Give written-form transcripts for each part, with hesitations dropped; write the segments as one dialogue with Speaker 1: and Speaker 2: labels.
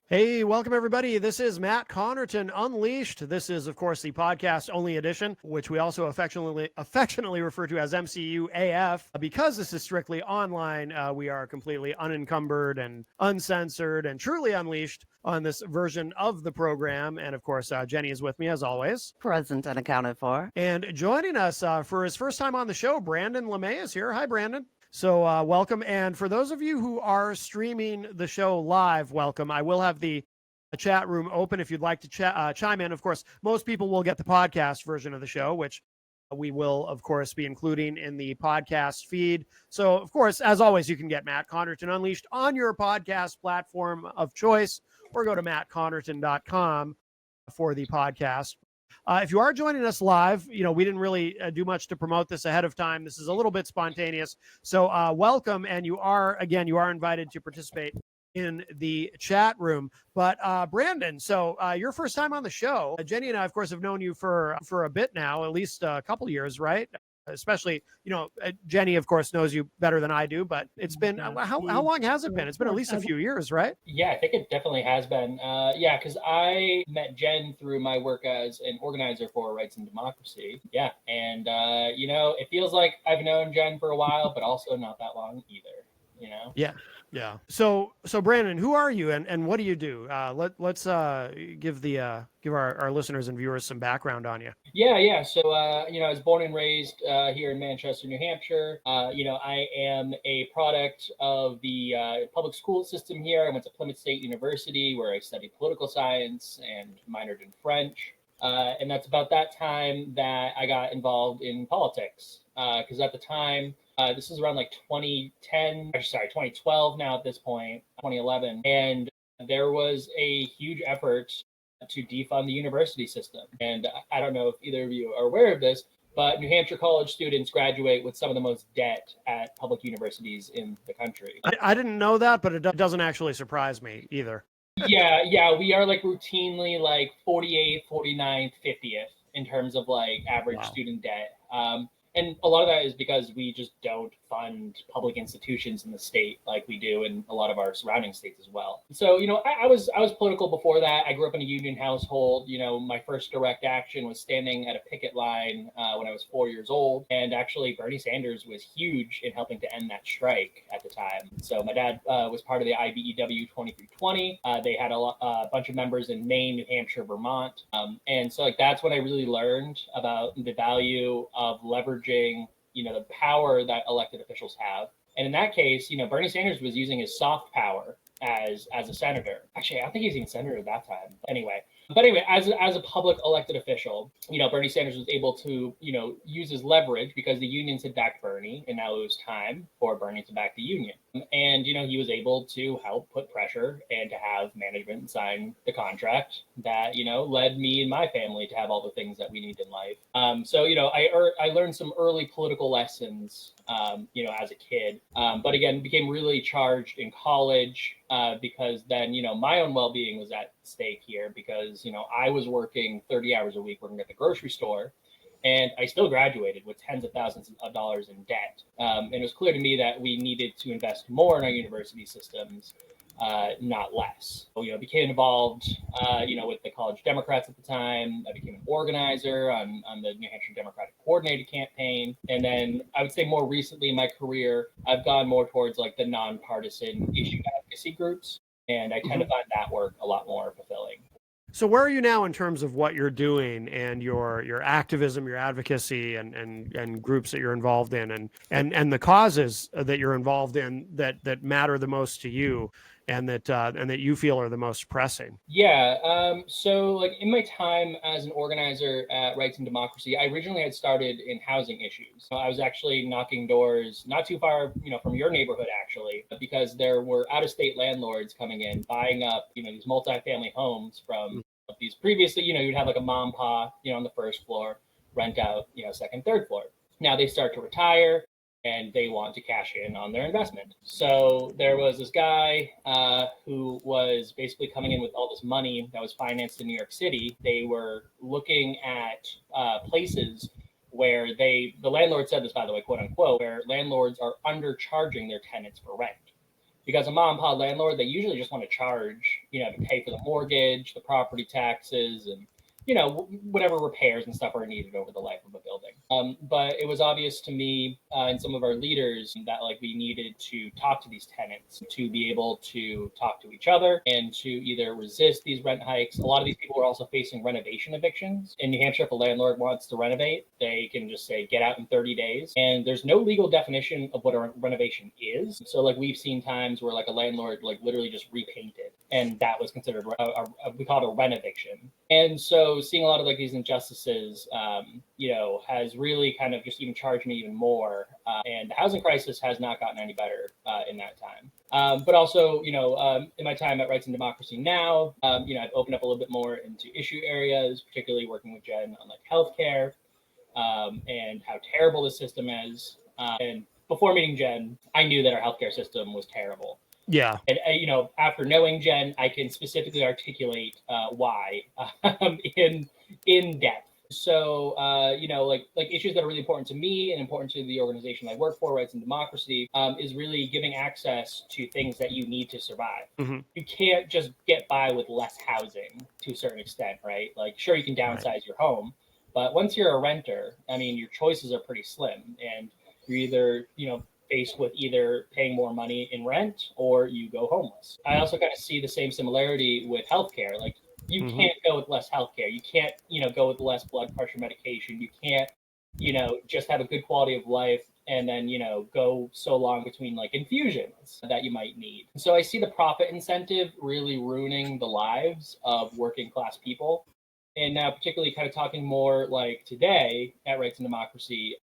Speaker 1: Hey, welcome everybody. This is Matt Connarton Unleashed. This is, of course, the podcast only edition, which we also affectionately refer to as MCU AF. Because this is strictly online, we are completely unencumbered and uncensored and truly unleashed on this version of the program. And of course, Jenny is with me as always.
Speaker 2: Present and accounted for.
Speaker 1: And joining us for his first time on the show, Brandon LeMay is here. Hi, Brandon. So welcome. And for those of you who are streaming the show live, welcome. I will have the chat room open if you'd like to chime in. Of course, most people will get the podcast version of the show, which we will, of course, be including in the podcast feed. So, of course, as always, you can get Matt Connarton Unleashed on your podcast platform of choice, or go to mattconnerton.com for the podcast. If you are joining us live, we didn't really do much to promote this ahead of time. This is a little bit spontaneous. So welcome. And you are invited to participate in the chat room. But Brandon, so your first time on the show. Jenny and I, of course, have known you for a bit now, at least a couple years, right? Especially, Jenny, of course, knows you better than I do, but it's been, how long has it been? It's been at least a few years, right?
Speaker 3: Yeah, I think it definitely has been. Yeah, because I met Jen through my work as an organizer for Rights and Democracy. Yeah, and, it feels like I've known Jen for a while, but also not that long either,
Speaker 1: Yeah. Yeah. So Brandon, who are you and what do you do? Let's give our listeners and viewers some background on you.
Speaker 3: Yeah. So, I was born and raised here in Manchester, New Hampshire. I am a product of the public school system here. I went to Plymouth State University where I studied political science and minored in French. And that's about that time that I got involved in politics. Because at the time, this is around like 2012 now at this point, 2011. And there was a huge effort to defund the university system. And I don't know if either of you are aware of this, but New Hampshire college students graduate with some of the most debt at public universities in the country.
Speaker 1: I didn't know that, but it doesn't actually surprise me either.
Speaker 3: Yeah, we are like routinely like 48th, 49th, 50th in terms of like average student debt. And a lot of that is because we just don't fund public institutions in the state like we do in a lot of our surrounding states as well. So, I was political before that. I grew up in a union household. My first direct action was standing at a picket line when I was 4 years old. And actually, Bernie Sanders was huge in helping to end that strike at the time. So my dad was part of the IBEW 2320. They had a bunch of members in Maine, New Hampshire, Vermont. And so that's when I really learned about the value of leveraging the power that elected officials have. And in that case, Bernie Sanders was using his soft power as a senator. Actually, I don't think he was even senator at that time. But anyway, as a public elected official, Bernie Sanders was able to, use his leverage because the unions had backed Bernie, and now it was time for Bernie to back the union. And, he was able to help put pressure and to have management sign the contract that, led me and my family to have all the things that we need in life. So, I learned some early political lessons, as a kid, but again, became really charged in college because then, my own well-being was at stake here because, I was working 30 hours a week working at the grocery store. And I still graduated with tens of thousands of dollars in debt. And it was clear to me that we needed to invest more in our university systems, not less. So, I became involved, with the college Democrats at the time. I became an organizer on the New Hampshire Democratic Coordinated campaign. And then I would say more recently in my career, I've gone more towards like the nonpartisan issue advocacy groups. And I tend to find that work a lot more fulfilling.
Speaker 1: So where are you now in terms of what you're doing and your activism, your advocacy, and groups that you're involved in, and the causes that you're involved in that matter the most to you, and that you feel are the most pressing?
Speaker 3: Yeah. So like in my time as an organizer at Rights and Democracy, I originally had started in housing issues. So I was actually knocking doors not too far, from your neighborhood actually, because there were out-of-state landlords coming in, buying up, these multifamily homes from these previously, you'd have like a mom and pop, on the first floor, rent out, second, third floor. Now they start to retire and they want to cash in on their investment. So there was this guy who was basically coming in with all this money that was financed in New York City. They were looking at places where the landlord said this, by the way, quote unquote, where landlords are undercharging their tenants for rent. because a mom and pop landlord, they usually just want to charge, to pay for the mortgage, the property taxes, and whatever repairs and stuff are needed over the life of a building. But it was obvious to me and some of our leaders that like we needed to talk to these tenants to be able to talk to each other and to either resist these rent hikes. A lot of these people were also facing renovation evictions. In New Hampshire, if a landlord wants to renovate, they can just say get out in 30 days. And there's no legal definition of what a renovation is. So like we've seen times where like a landlord like literally just repainted, and that was considered we call it a renoviction. And so seeing a lot of like these injustices, has really kind of just even charged me even more. And the housing crisis has not gotten any better in that time. But also, in my time at Rights and Democracy now, I've opened up a little bit more into issue areas, particularly working with Jen on like healthcare and how terrible the system is. And before meeting Jen, I knew that our healthcare system was terrible.
Speaker 1: Yeah.
Speaker 3: And, after knowing Jen, I can specifically articulate why in depth. So, like issues that are really important to me and important to the organization I work for, Rights and Democracy, is really giving access to things that you need to survive.
Speaker 1: Mm-hmm.
Speaker 3: You can't just get by with less housing to a certain extent, right? Like, sure, you can downsize your home, but once you're a renter, I mean, your choices are pretty slim, and you're either, faced with either paying more money in rent or you go homeless. I also kind of see the same similarity with healthcare. Like, you can't go with less healthcare. You can't, go with less blood pressure medication. You can't, just have a good quality of life and then, go so long between like infusions that you might need. So I see the profit incentive really ruining the lives of working class people. And now, particularly kind of talking more like today at Rights and Democracy,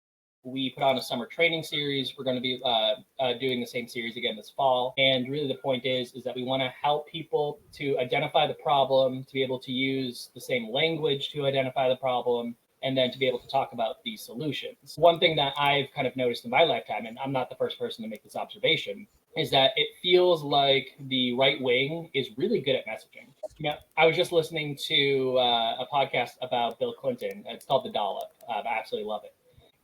Speaker 3: we put on a summer training series. We're going to be doing the same series again this fall. And really the point is that we want to help people to identify the problem, to be able to use the same language to identify the problem, and then to be able to talk about these solutions. One thing that I've kind of noticed in my lifetime, and I'm not the first person to make this observation, is that it feels like the right wing is really good at messaging. I was just listening to a podcast about Bill Clinton. It's called The Dollop. I absolutely love it.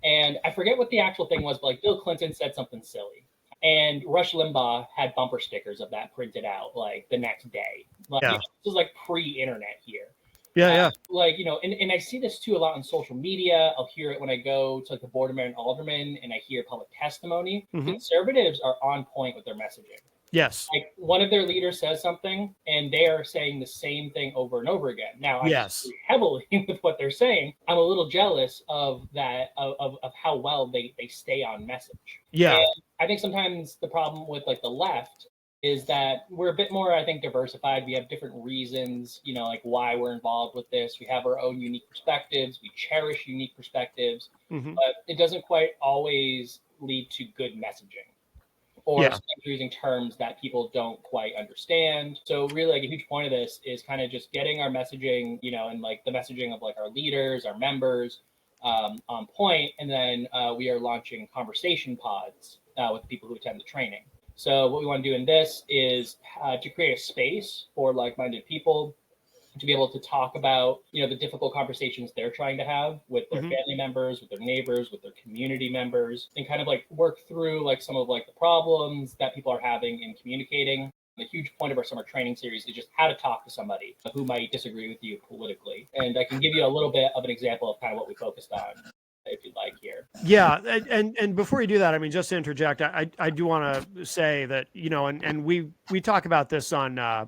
Speaker 3: And I forget what the actual thing was, but like Bill Clinton said something silly. And Rush Limbaugh had bumper stickers of that printed out like the next day. Like, this was like pre-internet here.
Speaker 1: Yeah.
Speaker 3: And I see this too a lot on social media. I'll hear it when I go to like the Board of Mayor and Alderman and I hear public testimony. Mm-hmm. Conservatives are on point with their messaging.
Speaker 1: Yes.
Speaker 3: Like one of their leaders says something and they are saying the same thing over and over again. Now, I disagree heavily with what they're saying. I'm a little jealous of that, of how well they stay on message.
Speaker 1: Yeah.
Speaker 3: And I think sometimes the problem with like the left is that we're a bit more, I think, diversified. We have different reasons, like why we're involved with this. We have our own unique perspectives. We cherish unique perspectives, but it doesn't quite always lead to good messaging. Or using terms that people don't quite understand. So really like a huge point of this is kind of just getting our messaging, and like the messaging of like our leaders, our members on point. And then we are launching conversation pods with the people who attend the training. So what we want to do in this is to create a space for like-minded people to be able to talk about, the difficult conversations they're trying to have with their family members, with their neighbors, with their community members, and kind of like work through like some of like the problems that people are having in communicating. The huge point of our summer training series is just how to talk to somebody who might disagree with you politically. And I can give you a little bit of an example of kind of what we focused on, if you'd like here.
Speaker 1: Yeah. And before you do that, I mean, just to interject, I do want to say that, and we talk about this on,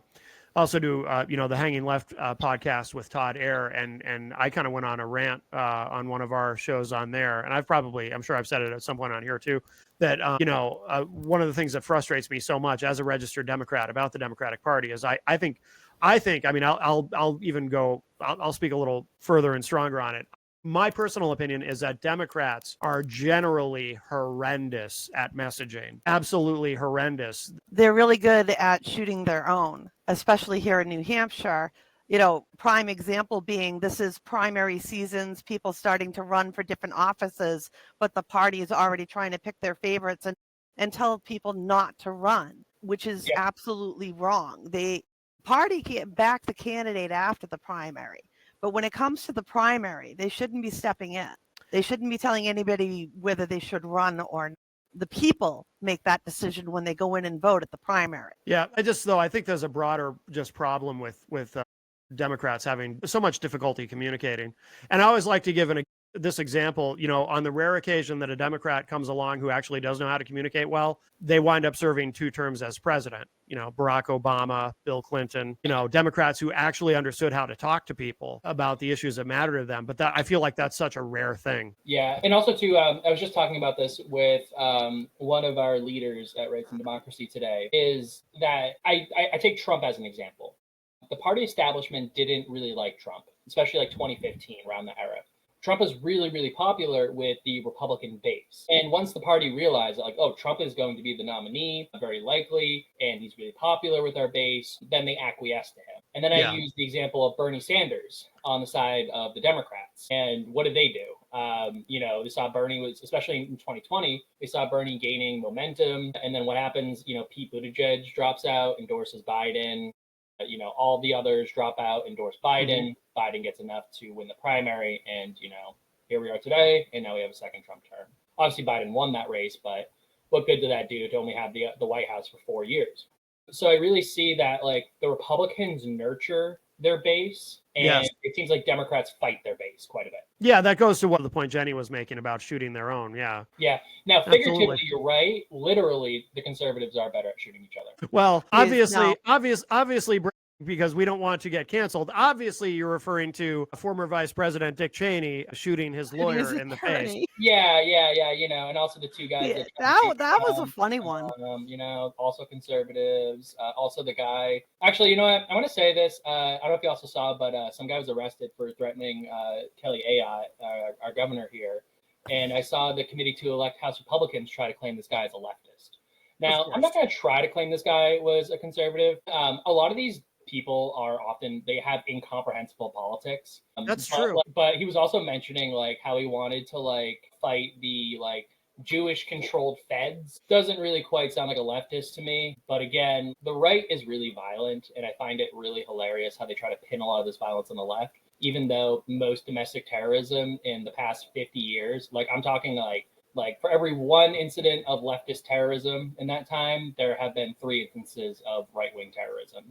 Speaker 1: also do, the Hanging Left podcast with Todd Ayer. And I kind of went on a rant on one of our shows on there. And I'm sure I've said it at some point on here too, that, one of the things that frustrates me so much as a registered Democrat about the Democratic Party is I think, I mean, I'll even go, I'll speak a little further and stronger on it. My personal opinion is that Democrats are generally horrendous at messaging. Absolutely horrendous.
Speaker 2: They're really good at shooting their own, especially here in New Hampshire. Prime example being this is primary seasons, people starting to run for different offices, but the party is already trying to pick their favorites and tell people not to run, which is absolutely wrong. The party can't back the candidate after the primary. But when it comes to the primary, they shouldn't be stepping in. They shouldn't be telling anybody whether they should run or not. the people make that decision when they go in and vote at the primary.
Speaker 1: Yeah, I think there's a broader just problem with Democrats having so much difficulty communicating. And I always like to give this example, on the rare occasion that a Democrat comes along who actually does know how to communicate well, they wind up serving 2 terms as president. Barack Obama, Bill Clinton, Democrats who actually understood how to talk to people about the issues that matter to them. But I feel like that's such a rare thing.
Speaker 3: Yeah. And also too, I was just talking about this with one of our leaders at Rights and Democracy today, is that I take Trump as an example. The party establishment didn't really like Trump, especially like 2015, around the era. Trump was really, really popular with the Republican base. And once the party realized that, like, oh, Trump is going to be the nominee, very likely, and he's really popular with our base, then they acquiesced to him. And then I used the example of Bernie Sanders on the side of the Democrats. And what did they do? They saw Bernie was, especially in 2020, they saw Bernie gaining momentum. And then what happens? Pete Buttigieg drops out, endorses Biden. All the others drop out, endorse Biden. Biden gets enough to win the primary, and here we are today, and now we have a second Trump term. Obviously, Biden won that race, but what good did that do to only have the White House for 4 years? So I really see that like the Republicans nurture their base, and it seems like Democrats fight their base quite a bit.
Speaker 1: Yeah, that goes to what the point Jenny was making about shooting their own. Yeah.
Speaker 3: Yeah. Now, figuratively, you're right. Literally, the conservatives are better at shooting each other.
Speaker 1: Well, obviously, because we don't want to get canceled. Obviously, you're referring to former Vice President Dick Cheney shooting his lawyer in the face.
Speaker 3: Yeah. And also the 2 guys.
Speaker 2: That was a funny one.
Speaker 3: Also conservatives. Also the guy. Actually, you know what? I want to say this. I don't know if you also saw, but some guy was arrested for threatening Kelly Ayotte, our governor here. And I saw the committee to elect House Republicans try to claim this guy as a leftist. Now, I'm not going to try to claim this guy was a conservative. A lot of these people they have incomprehensible politics.
Speaker 1: That's true.
Speaker 3: But he was also mentioning like how he wanted to like fight the like Jewish controlled feds. Doesn't really quite sound like a leftist to me. But again, the right is really violent, and I find it really hilarious how they try to pin a lot of this violence on the left, even though most domestic terrorism in the past 50 years, like I'm talking like for every 1 incident of leftist terrorism in that time, there have been 3 instances of right-wing terrorism.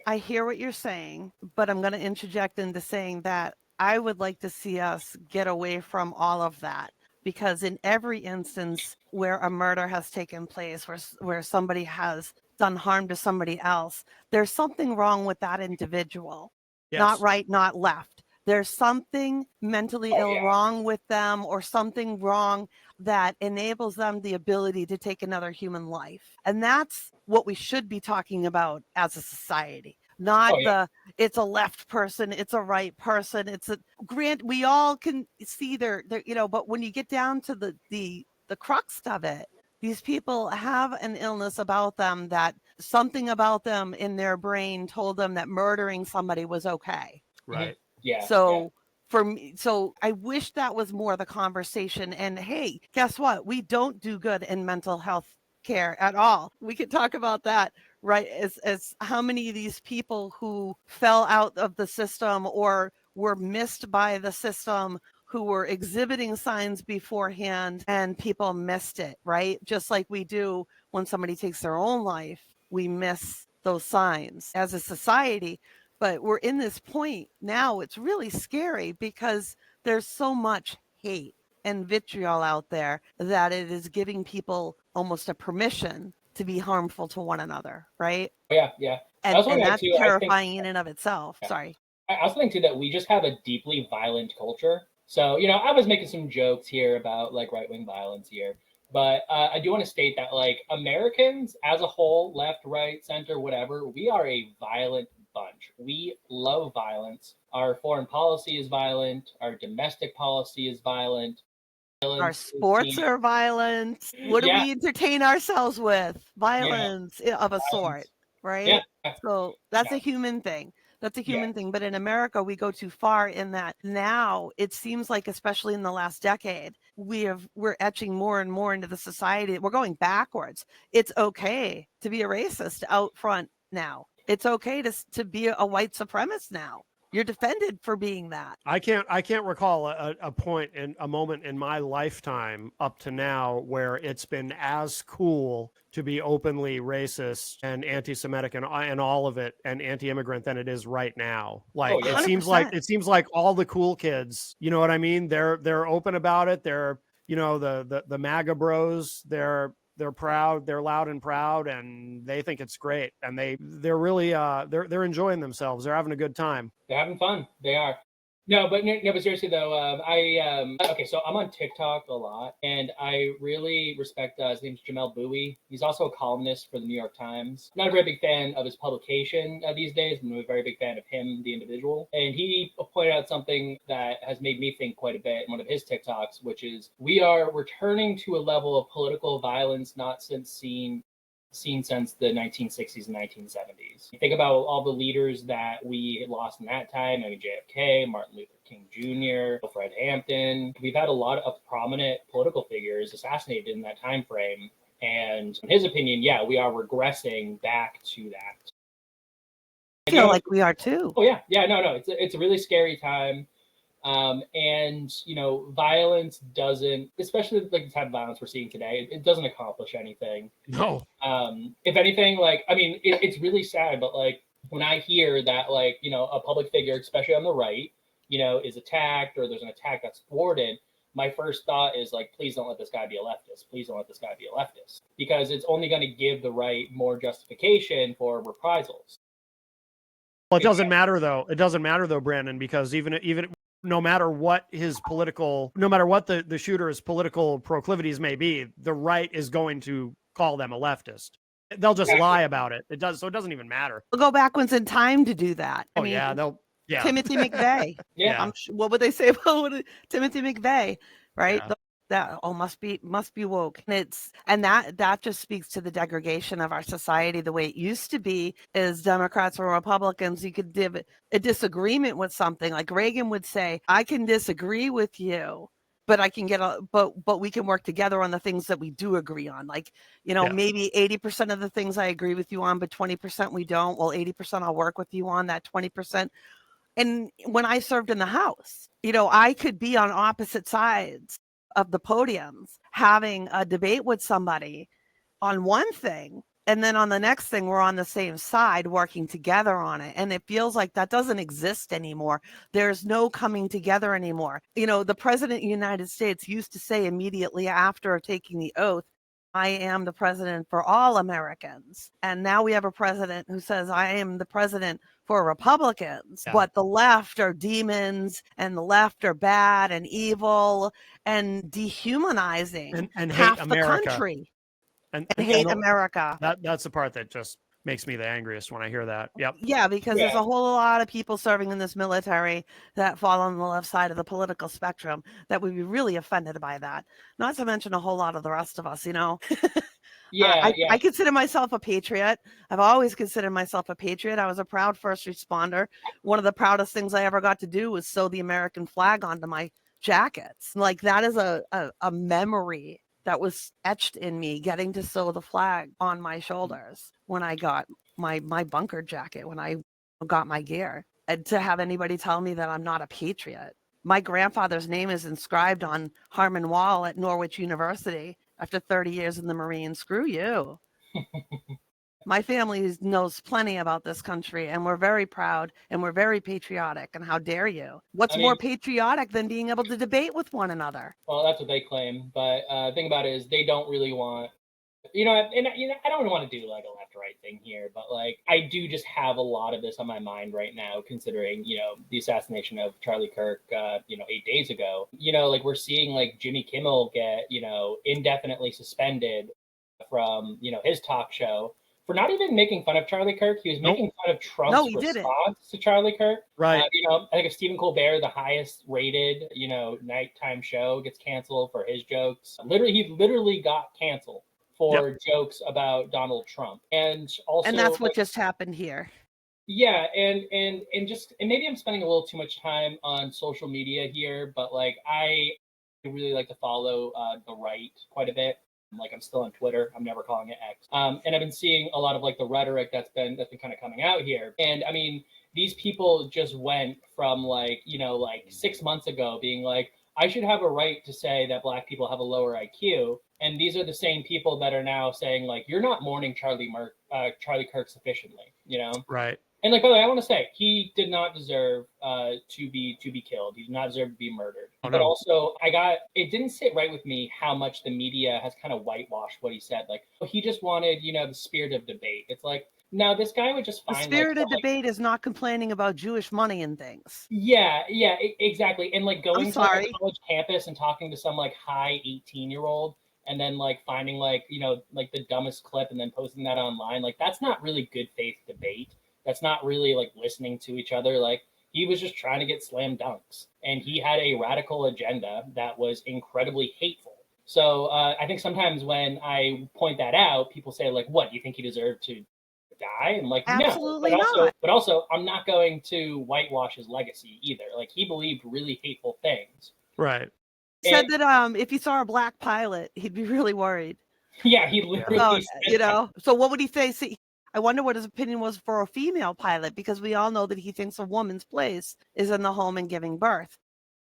Speaker 2: I hear what you're saying, but I'm going to interject into saying that I would like to see us get away from all of that, because in every instance where a murder has taken place, where somebody has done harm to somebody else, there's something wrong with that individual. Yes. Not right, not left. There's something mentally ill wrong with them, or something wrong that enables them the ability to take another human life. And that's what we should be talking about as a society. Not it's a left person, it's a right person, it's a we all can see their but when you get down to the crux of it, these people have an illness about them, that something about them in their brain told them that murdering somebody was okay.
Speaker 1: Right.
Speaker 3: Yeah.
Speaker 2: So for me, I wish that was more the conversation. And hey, guess what? We don't do good in mental health care at all. We could talk about that, right? As how many of these people who fell out of the system or were missed by the system, who were exhibiting signs beforehand, and people missed it, right? Just like we do when somebody takes their own life, we miss those signs as a society. But we're in this point now, it's really scary because there's so much hate and vitriol out there that it is giving people almost a permission to be harmful to one another, right?
Speaker 3: Yeah.
Speaker 2: And that's terrifying in and of itself. Yeah. Sorry.
Speaker 3: I also think too that we just have a deeply violent culture. So, I was making some jokes here about like right-wing violence here. But I do want to state that like Americans as a whole, left, right, center, whatever, we are a violent bunch. We love violence. Our foreign policy is violent. Our domestic policy is violent.
Speaker 2: Our sports are violent. What do we entertain ourselves with? Violence of a sort, right?
Speaker 3: Yeah.
Speaker 2: So that's a human thing. That's a human thing. But in America, we go too far in that now it seems like, especially in the last decade, we're etching more and more into the society. We're going backwards. It's okay to be a racist out front now. It's okay to be a white supremacist now. You're defended for being that.
Speaker 1: I can't recall a moment in my lifetime up to now where it's been as cool to be openly racist and anti-Semitic and all of it and anti-immigrant than it is right now. Like,
Speaker 3: yeah.
Speaker 1: it seems like all the cool kids, you know what I mean? They're open about it. They're, you know, the MAGA bros, they're proud, they're loud and proud, and they think it's great. And they're really they're enjoying themselves. They're having a good time.
Speaker 3: They're having fun. They are. No, but seriously though, okay, so I'm on TikTok a lot, and I really respect his name's Jamel Bowie. He's also a columnist for the New York Times. Not a very big fan of his publication these days. I'm a very big fan of him, the individual, and he pointed out something that has made me think quite a bit in one of his TikToks, which is we are returning to a level of political violence not seen since the 1960s and 1970s. You think about all the leaders that we lost in that time. I mean, JFK, Martin Luther King Jr., Fred Hampton. We've had a lot of prominent political figures assassinated in that time frame. And in his opinion, yeah, we are regressing back to that.
Speaker 2: I feel like we are too.
Speaker 3: Oh, yeah. Yeah, no. It's a really scary time. And, you know, violence doesn't, especially like the type of violence we're seeing today, it doesn't accomplish anything.
Speaker 1: No.
Speaker 3: If anything, like, I mean, it's really sad, but like when I hear that, like, you know, a public figure, especially on the right, you know, is attacked or there's an attack that's thwarted, my first thought is like, please don't let this guy be a leftist. Please don't let this guy be a leftist, because it's only going to give the right more justification for reprisals.
Speaker 1: Well, it doesn't matter though. It doesn't matter though, Brandon, because even no matter what the shooter's political proclivities may be, the right is going to call them a leftist. They'll just lie about it. It doesn't even matter.
Speaker 2: We'll go backwards in time to do that. I mean, Timothy McVeigh. What would they say about Timothy McVeigh? Right.
Speaker 1: Yeah.
Speaker 2: That must be woke. And that just speaks to the degradation of our society. The way it used to be is Democrats or Republicans, you could have a disagreement with something. Like Reagan would say, I can disagree with you, but I can but we can work together on the things that we do agree on. Like, you know, maybe 80% of the things I agree with you on, but 20% we don't. Well, 80% I'll work with you on, that 20%. And when I served in the House, you know, I could be on opposite sides of the podiums having a debate with somebody on one thing, and then on the next thing we're on the same side working together on it. And it feels like that doesn't exist anymore. There's no coming together anymore. You know, the president of the United States used to say immediately after taking the oath, I am the president for all Americans. And now we have a president who says, I am the president for Republicans, but the left are demons and the left are bad and evil and dehumanizing
Speaker 1: and
Speaker 2: half
Speaker 1: hate
Speaker 2: the
Speaker 1: America.
Speaker 2: country
Speaker 1: and
Speaker 2: hate America.
Speaker 1: That's the part that just makes me the angriest when I hear that. Yep.
Speaker 2: Yeah, because there's a whole lot of people serving in this military that fall on the left side of the political spectrum that would be really offended by that. Not to mention a whole lot of the rest of us, you know. I consider myself a patriot. I've always considered myself a patriot. I was a proud first responder. One of the proudest things I ever got to do was sew the American flag onto my jackets. Like, that is a memory that was etched in me, getting to sew the flag on my shoulders when I got my bunker jacket, when I got my gear. And to have anybody tell me that I'm not a patriot. My grandfather's name is inscribed on Harmon Wall at Norwich University after 30 years in the Marines. Screw you. My family knows plenty about this country, and we're very proud and we're very patriotic. And how dare you? What's more patriotic than being able to debate with one another?
Speaker 3: Well, that's what they claim. But the thing about it is they don't really want, you know, and you know, I don't want to do like a left right thing here, but like I do just have a lot of this on my mind right now, considering, you know, the assassination of Charlie Kirk, 8 days ago. You know, like we're seeing like Jimmy Kimmel get, you know, indefinitely suspended from, you know, his talk show for not even making fun of Charlie Kirk. He was making fun of Trump's response to Charlie Kirk.
Speaker 1: Right.
Speaker 3: You know, I think if Stephen Colbert, the highest rated, you know, nighttime show, gets canceled for his jokes, he literally got canceled for jokes about Donald Trump. And also,
Speaker 2: and that's what just happened here.
Speaker 3: Yeah, and maybe I'm spending a little too much time on social media here, but like I really like to follow the right quite a bit. Like, I'm still on Twitter. I'm never calling it X. And I've been seeing a lot of like the rhetoric that's been kind of coming out here. And I mean, these people just went from like, you know, like 6 months ago being like, I should have a right to say that Black people have a lower IQ. And these are the same people that are now saying like, you're not mourning Charlie Kirk sufficiently, you know?
Speaker 1: Right.
Speaker 3: And like, by the way, I want to say he did not deserve to be killed. He did not deserve to be murdered.
Speaker 1: Oh,
Speaker 3: but
Speaker 1: no.
Speaker 3: also, it didn't sit right with me how much the media has kind of whitewashed what he said. Like, he just wanted, you know, the spirit of debate. It's like, no, this guy would just
Speaker 2: The
Speaker 3: find
Speaker 2: spirit
Speaker 3: like,
Speaker 2: of debate is not complaining about Jewish money and things.
Speaker 3: yeah, exactly. And like going to like,
Speaker 2: sorry.
Speaker 3: a college campus and talking to some like high 18-year-old and then like finding like, you know, like the dumbest clip and then posting that online. Like, that's not really good faith debate. That's not really like listening to each other. Like, he was just trying to get slam dunks, and he had a radical agenda that was incredibly hateful. So I think sometimes when I point that out, people say like, "What, do you think he deserved to die?" And like,
Speaker 2: Absolutely
Speaker 3: no.
Speaker 2: not.
Speaker 3: But also, I'm not going to whitewash his legacy either. Like, he believed really hateful things.
Speaker 1: Right.
Speaker 2: Said that if he saw a Black pilot, he'd be really worried.
Speaker 3: Yeah, he literally
Speaker 2: said, you know. So what would he say? See, I wonder what his opinion was for a female pilot, because we all know that he thinks a woman's place is in the home and giving birth.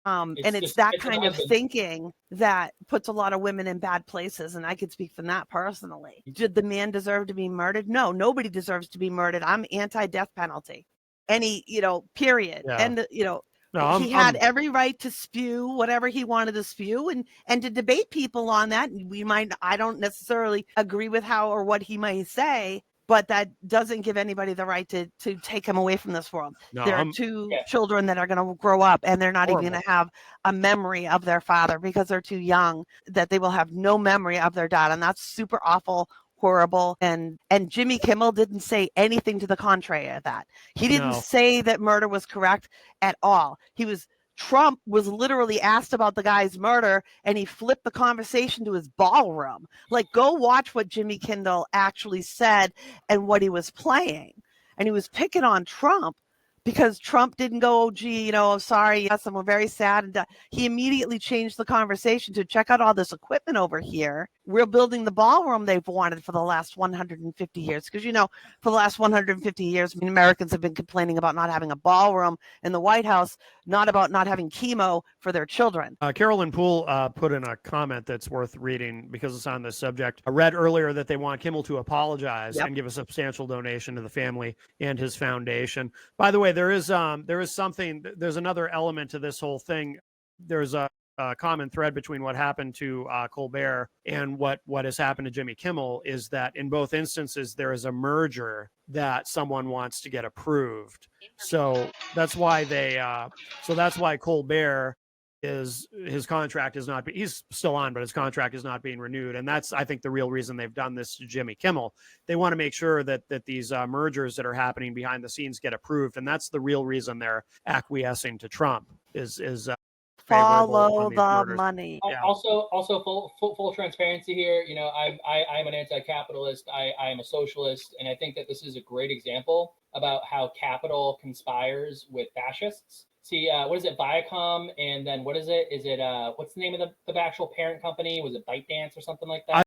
Speaker 2: And it's that kind of thinking that puts a lot of women in bad places. And I could speak from that personally. Did the man deserve to be murdered? No, nobody deserves to be murdered. I'm anti-death penalty. Any, you know, period.
Speaker 1: Yeah.
Speaker 2: And, you know,
Speaker 1: No,
Speaker 2: he had every right to spew whatever he wanted to spew and to debate people on that. I don't necessarily agree with how or what he might say, but that doesn't give anybody the right to take him away from this world.
Speaker 1: No,
Speaker 2: there are two children that are going to grow up and they're not even going to have a memory of their father because they're too young, that they will have no memory of their dad. And that's super awful, horrible. And Jimmy Kimmel didn't say anything to the contrary of that. He didn't say that murder was correct at all. Trump was literally asked about the guy's murder and he flipped the conversation to his ballroom. Like, go watch what Jimmy Kimmel actually said and what he was playing. And he was picking on Trump because Trump didn't go, oh, gee, you know, sorry, yes, and we're very sad. And he immediately changed the conversation to check out all this equipment over here. We're building the ballroom they've wanted for the last 150 years. Because, you know, for the last 150 years, Americans have been complaining about not having a ballroom in the White House, not about not having chemo for their children.
Speaker 1: Carolyn Poole put in a comment that's worth reading because it's on this subject. I read earlier that they want Kimmel to apologize and give a substantial donation to the family and his foundation. By the way, there is another element to this whole thing. There's a common thread between what happened to Colbert and what has happened to Jimmy Kimmel is that in both instances there is a merger that someone wants to get approved. So that's why Colbert his contract is not, he's still on, but his contract is not being renewed. And that's, I think, the real reason they've done this to Jimmy Kimmel. They want to make sure that these mergers that are happening behind the scenes get approved. And that's the real reason they're acquiescing to Trump is
Speaker 2: follow the money.
Speaker 3: Yeah. Also full transparency here. You know, I'm an anti-capitalist. I am a socialist. And I think that this is a great example about how capital conspires with fascists. See, what is it, Viacom? And then what is it? Is it, what's the name of the actual parent company? Was it ByteDance or something like that?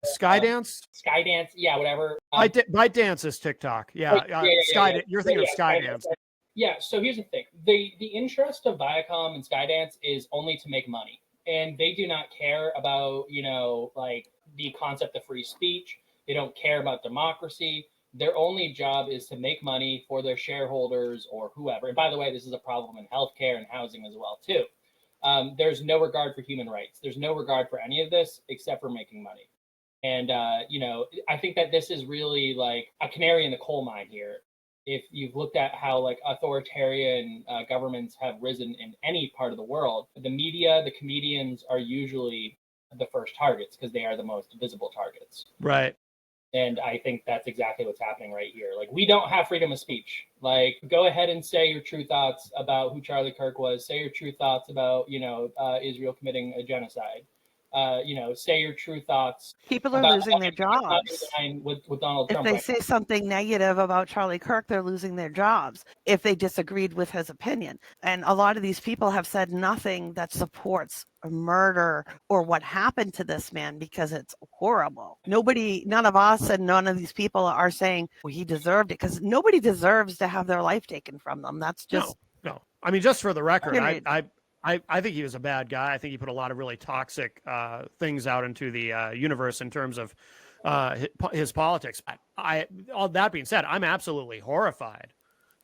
Speaker 1: Skydance?
Speaker 3: Skydance, yeah, whatever.
Speaker 1: ByteDance is TikTok. Yeah. You're thinking of Skydance.
Speaker 3: Yeah, so here's the thing. The interest of Viacom and Skydance is only to make money. And they do not care about, you know, like the concept of free speech. They don't care about democracy. Their only job is to make money for their shareholders or whoever. And by the way, this is a problem in healthcare and housing as well, too. There's no regard for human rights. There's no regard for any of this except for making money. And, you know, I think that this is really like a canary in the coal mine here. If you've looked at how like authoritarian governments have risen in any part of the world, the media, the comedians are usually the first targets because they are the most visible targets.
Speaker 1: Right.
Speaker 3: And I think that's exactly what's happening right here. Like, we don't have freedom of speech. Like, go ahead and say your true thoughts about who Charlie Kirk was. Say your true thoughts about, you know, Israel committing a genocide. say your true thoughts.
Speaker 2: People are losing their jobs.
Speaker 3: With Donald
Speaker 2: If
Speaker 3: Trump.
Speaker 2: they
Speaker 3: Right
Speaker 2: say something negative about Charlie Kirk, they're losing their jobs if they disagreed with his opinion. And a lot of these people have said nothing that supports murder or what happened to this man because it's horrible. None of us and none of these people are saying, well, he deserved it, because nobody deserves to have their life taken from them. That's just
Speaker 1: no. I mean, just for the record,
Speaker 2: period.
Speaker 1: I think he was a bad guy. I think he put a lot of really toxic things out into the universe in terms of his politics. All that being said, I'm absolutely horrified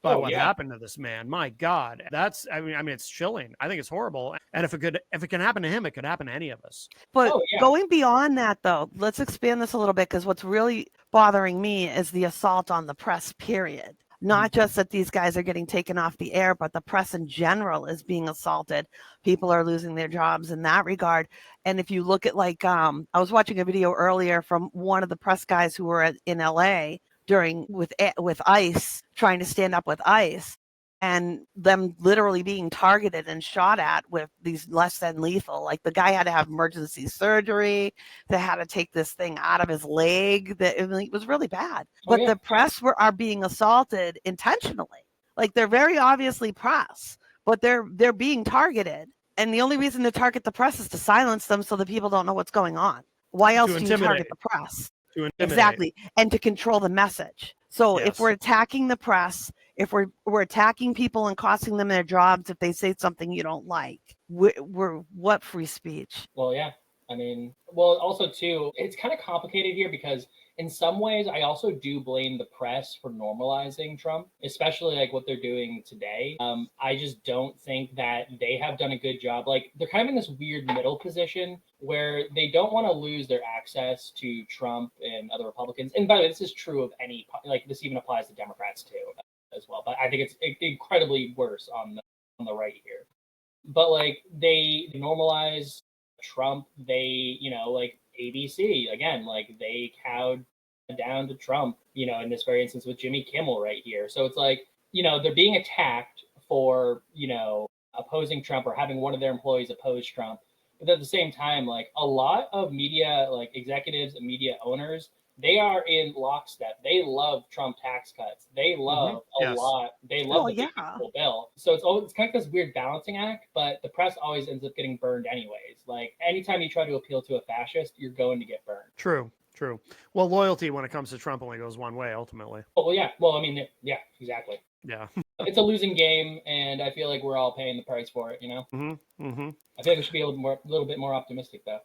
Speaker 1: by what happened to this man. My God, I mean, it's chilling. I think it's horrible. And if it can happen to him, it could happen to any of us.
Speaker 2: But going beyond that, though, let's expand this a little bit, because what's really bothering me is the assault on the press, period. Not just that these guys are getting taken off the air, but the press in general is being assaulted. People are losing their jobs in that regard. And if you look at, like, I was watching a video earlier from one of the press guys who were in LA with ICE, trying to stand up with ICE, and them literally being targeted and shot at with these less than lethal. Like, the guy had to have emergency surgery. They had to take this thing out of his leg. It was really bad. But the press are being assaulted intentionally. Like, they're very obviously press, but they're being targeted. And the only reason to target the press is to silence them so that people don't know what's going on. Why else do you target the press? Exactly. And to control the message. So if we're attacking the press, if we're attacking people and costing them their jobs if they say something you don't like, we're what free speech?
Speaker 3: Well, yeah. I mean, also too, it's kind of complicated here, because in some ways I also do blame the press for normalizing Trump, especially like what they're doing today. I just don't think that they have done a good job. Like, they're kind of in this weird middle position where they don't want to lose their access to Trump and other Republicans. And by the way, this is true of this even applies to Democrats too, as well. But I think it's incredibly worse on the right here. But like, they normalize Trump, they, like ABC again, like they cowed down to Trump, in this very instance with Jimmy Kimmel right here. So it's like, they're being attacked for, opposing Trump or having one of their employees oppose Trump. But at the same time, like, a lot of media, like executives and media owners, they are in lockstep. They love Trump tax cuts. They love a lot. They love the beautiful bill. So it's kind of this weird balancing act, but the press always ends up getting burned anyways. Like, anytime you try to appeal to a fascist, you're going to get burned.
Speaker 1: True. Well, loyalty when it comes to Trump only goes one way, ultimately.
Speaker 3: Well, yeah. Well, I mean, yeah, exactly.
Speaker 1: Yeah.
Speaker 3: It's a losing game, and I feel like we're all paying the price for it, I feel like we should be a little bit more optimistic, though.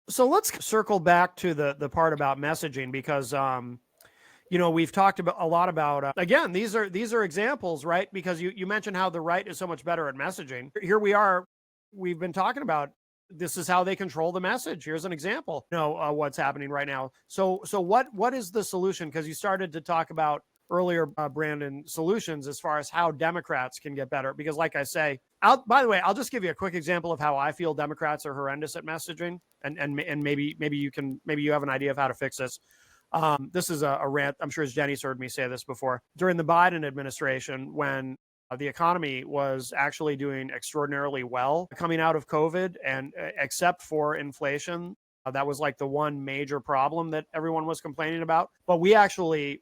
Speaker 1: So let's circle back to the part about messaging, because we've talked a lot about again, these are examples, right? Because you mentioned how the right is so much better at messaging. Here we are, we've been talking about this is how they control the message. Here's an example, what's happening right now. So what is the solution? Because you started to talk about earlier, Brandon, solutions as far as how Democrats can get better. Because like I say, by the way, I'll just give you a quick example of how I feel Democrats are horrendous at messaging, and maybe you have an idea of how to fix this. This is a rant. I'm sure Jenny's heard me say this before. During the Biden administration, when the economy was actually doing extraordinarily well coming out of COVID, and except for inflation, that was like the one major problem that everyone was complaining about. But we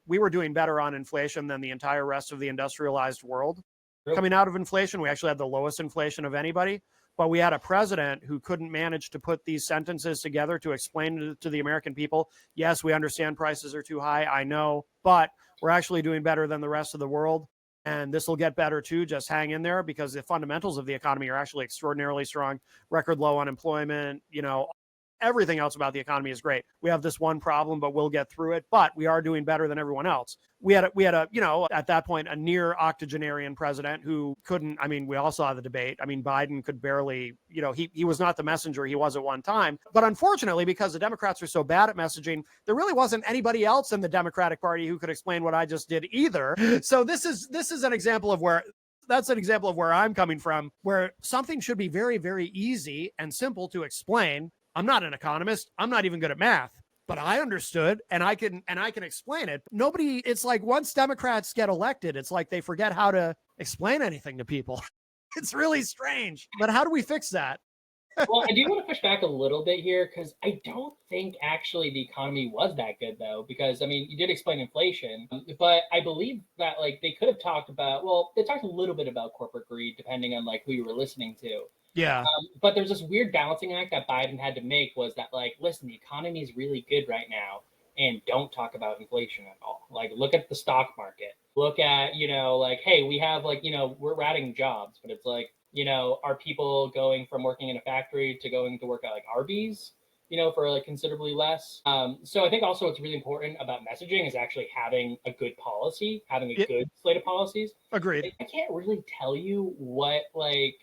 Speaker 1: were doing better on inflation than the entire rest of the industrialized world. Really? Coming out of inflation, we actually had the lowest inflation of anybody. But we had a president who couldn't manage to put these sentences together to explain to the American people, yes, we understand prices are too high, I know, but we're actually doing better than the rest of the world. And this will get better too. Just hang in there, because the fundamentals of the economy are actually extraordinarily strong. Record low unemployment, everything else about the economy is great. We have this one problem, but we'll get through it. But we are doing better than everyone else. We had a at that point, a near octogenarian president who couldn't. I mean, we all saw the debate. I mean, Biden could barely. He was not the messenger he was at one time. But unfortunately, because the Democrats are so bad at messaging, there really wasn't anybody else in the Democratic Party who could explain what I just did either. So this is an example of where. That's an example of where I'm coming from, where something should be very, very easy and simple to explain. I'm not an economist. I'm not even good at math, but I understood, and I can explain it. It's like once Democrats get elected, it's like they forget how to explain anything to people. It's really strange. But how do we fix that?
Speaker 3: Well, I do want to push back a little bit here because I don't think actually the economy was that good though. Because I mean, you did explain inflation, but I believe that like they could have talked about. Well, they talked a little bit about corporate greed, depending on like who you were listening to.
Speaker 1: Yeah.
Speaker 3: But there's this weird balancing act that Biden had to make was that like, listen, the economy is really good right now, and don't talk about inflation at all. Like, look at the stock market. Look at like, hey, we have like we're adding jobs, but it's like are people going from working in a factory to going to work at like Arby's? For like considerably less. So I think also what's really important about messaging is actually having a good policy, having a good slate of policies.
Speaker 1: Agreed.
Speaker 3: I can't really tell you what like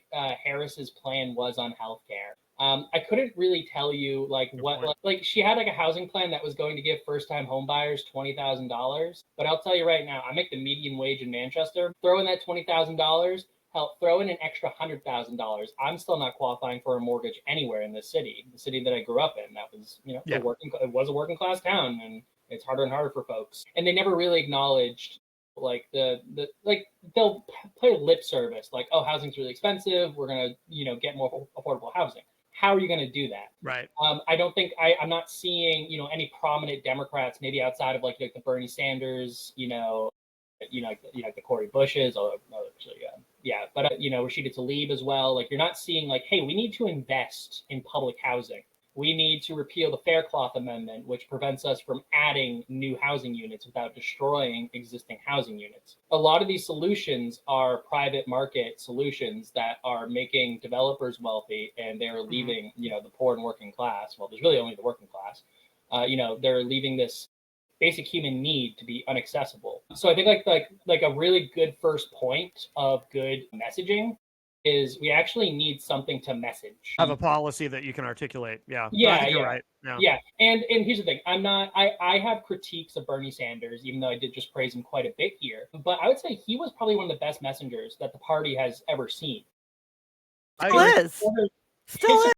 Speaker 3: Harris's plan was on healthcare. I couldn't really tell you like what like she had like a housing plan that was going to give first time home buyers $20,000. But I'll tell you right now, I make the median wage in Manchester. Throw in that $20,000. Hell, throw in an extra $100,000. I'm still not qualifying for a mortgage anywhere in this city. The city that I grew up in, that was it was a working class town, and it's harder and harder for folks. And they never really acknowledged like the like they'll play lip service like, oh, housing's really expensive, we're gonna get more affordable housing. How are you going to do that?
Speaker 1: Right.
Speaker 3: I don't think I'm not seeing any prominent Democrats, maybe outside of like the Bernie Sanders, like the Cory Bushes, actually, but Rashida Tlaib as well. Like you're not seeing like, hey, we need to invest in public housing. We need to repeal the Faircloth Amendment, which prevents us from adding new housing units without destroying existing housing units. A lot of these solutions are private market solutions that are making developers wealthy, and they're leaving, the poor and working class. Well, there's really only the working class. They're leaving this basic human need to be inaccessible. So I think like a really good first point of good messaging is we actually need something to message.
Speaker 1: Have a policy that you can articulate. Yeah.
Speaker 3: Yeah,
Speaker 1: I think
Speaker 3: you're
Speaker 1: right.
Speaker 3: Yeah. And here's the thing. I have critiques of Bernie Sanders, even though I did just praise him quite a bit here. But I would say he was probably one of the best messengers that the party has ever seen.
Speaker 2: Still is.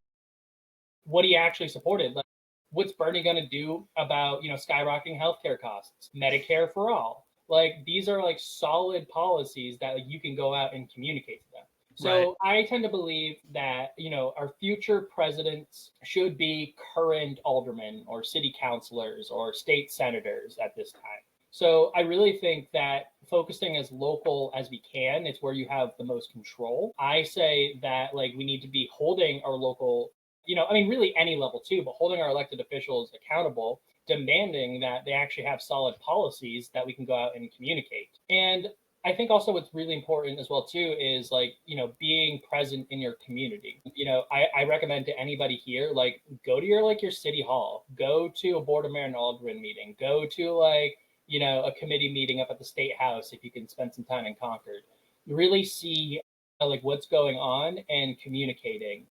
Speaker 3: What he actually supported. Like, what's Bernie going to do about skyrocketing healthcare costs, Medicare for all? Like these are like solid policies that like, you can go out and communicate to them. So I tend to believe that our future presidents should be current aldermen or city councilors or state senators at this time. So I really think that focusing as local as we can, it's where you have the most control. I say that like we need to be holding our local, really any level too, but holding our elected officials accountable, demanding that they actually have solid policies that we can go out and communicate. And I think also what's really important as well too is like, being present in your community. I recommend to anybody here, like go to your city hall, go to a board of mayor and alderman meeting, go to like, a committee meeting up at the state house if you can spend some time in Concord. Really see like what's going on and communicating,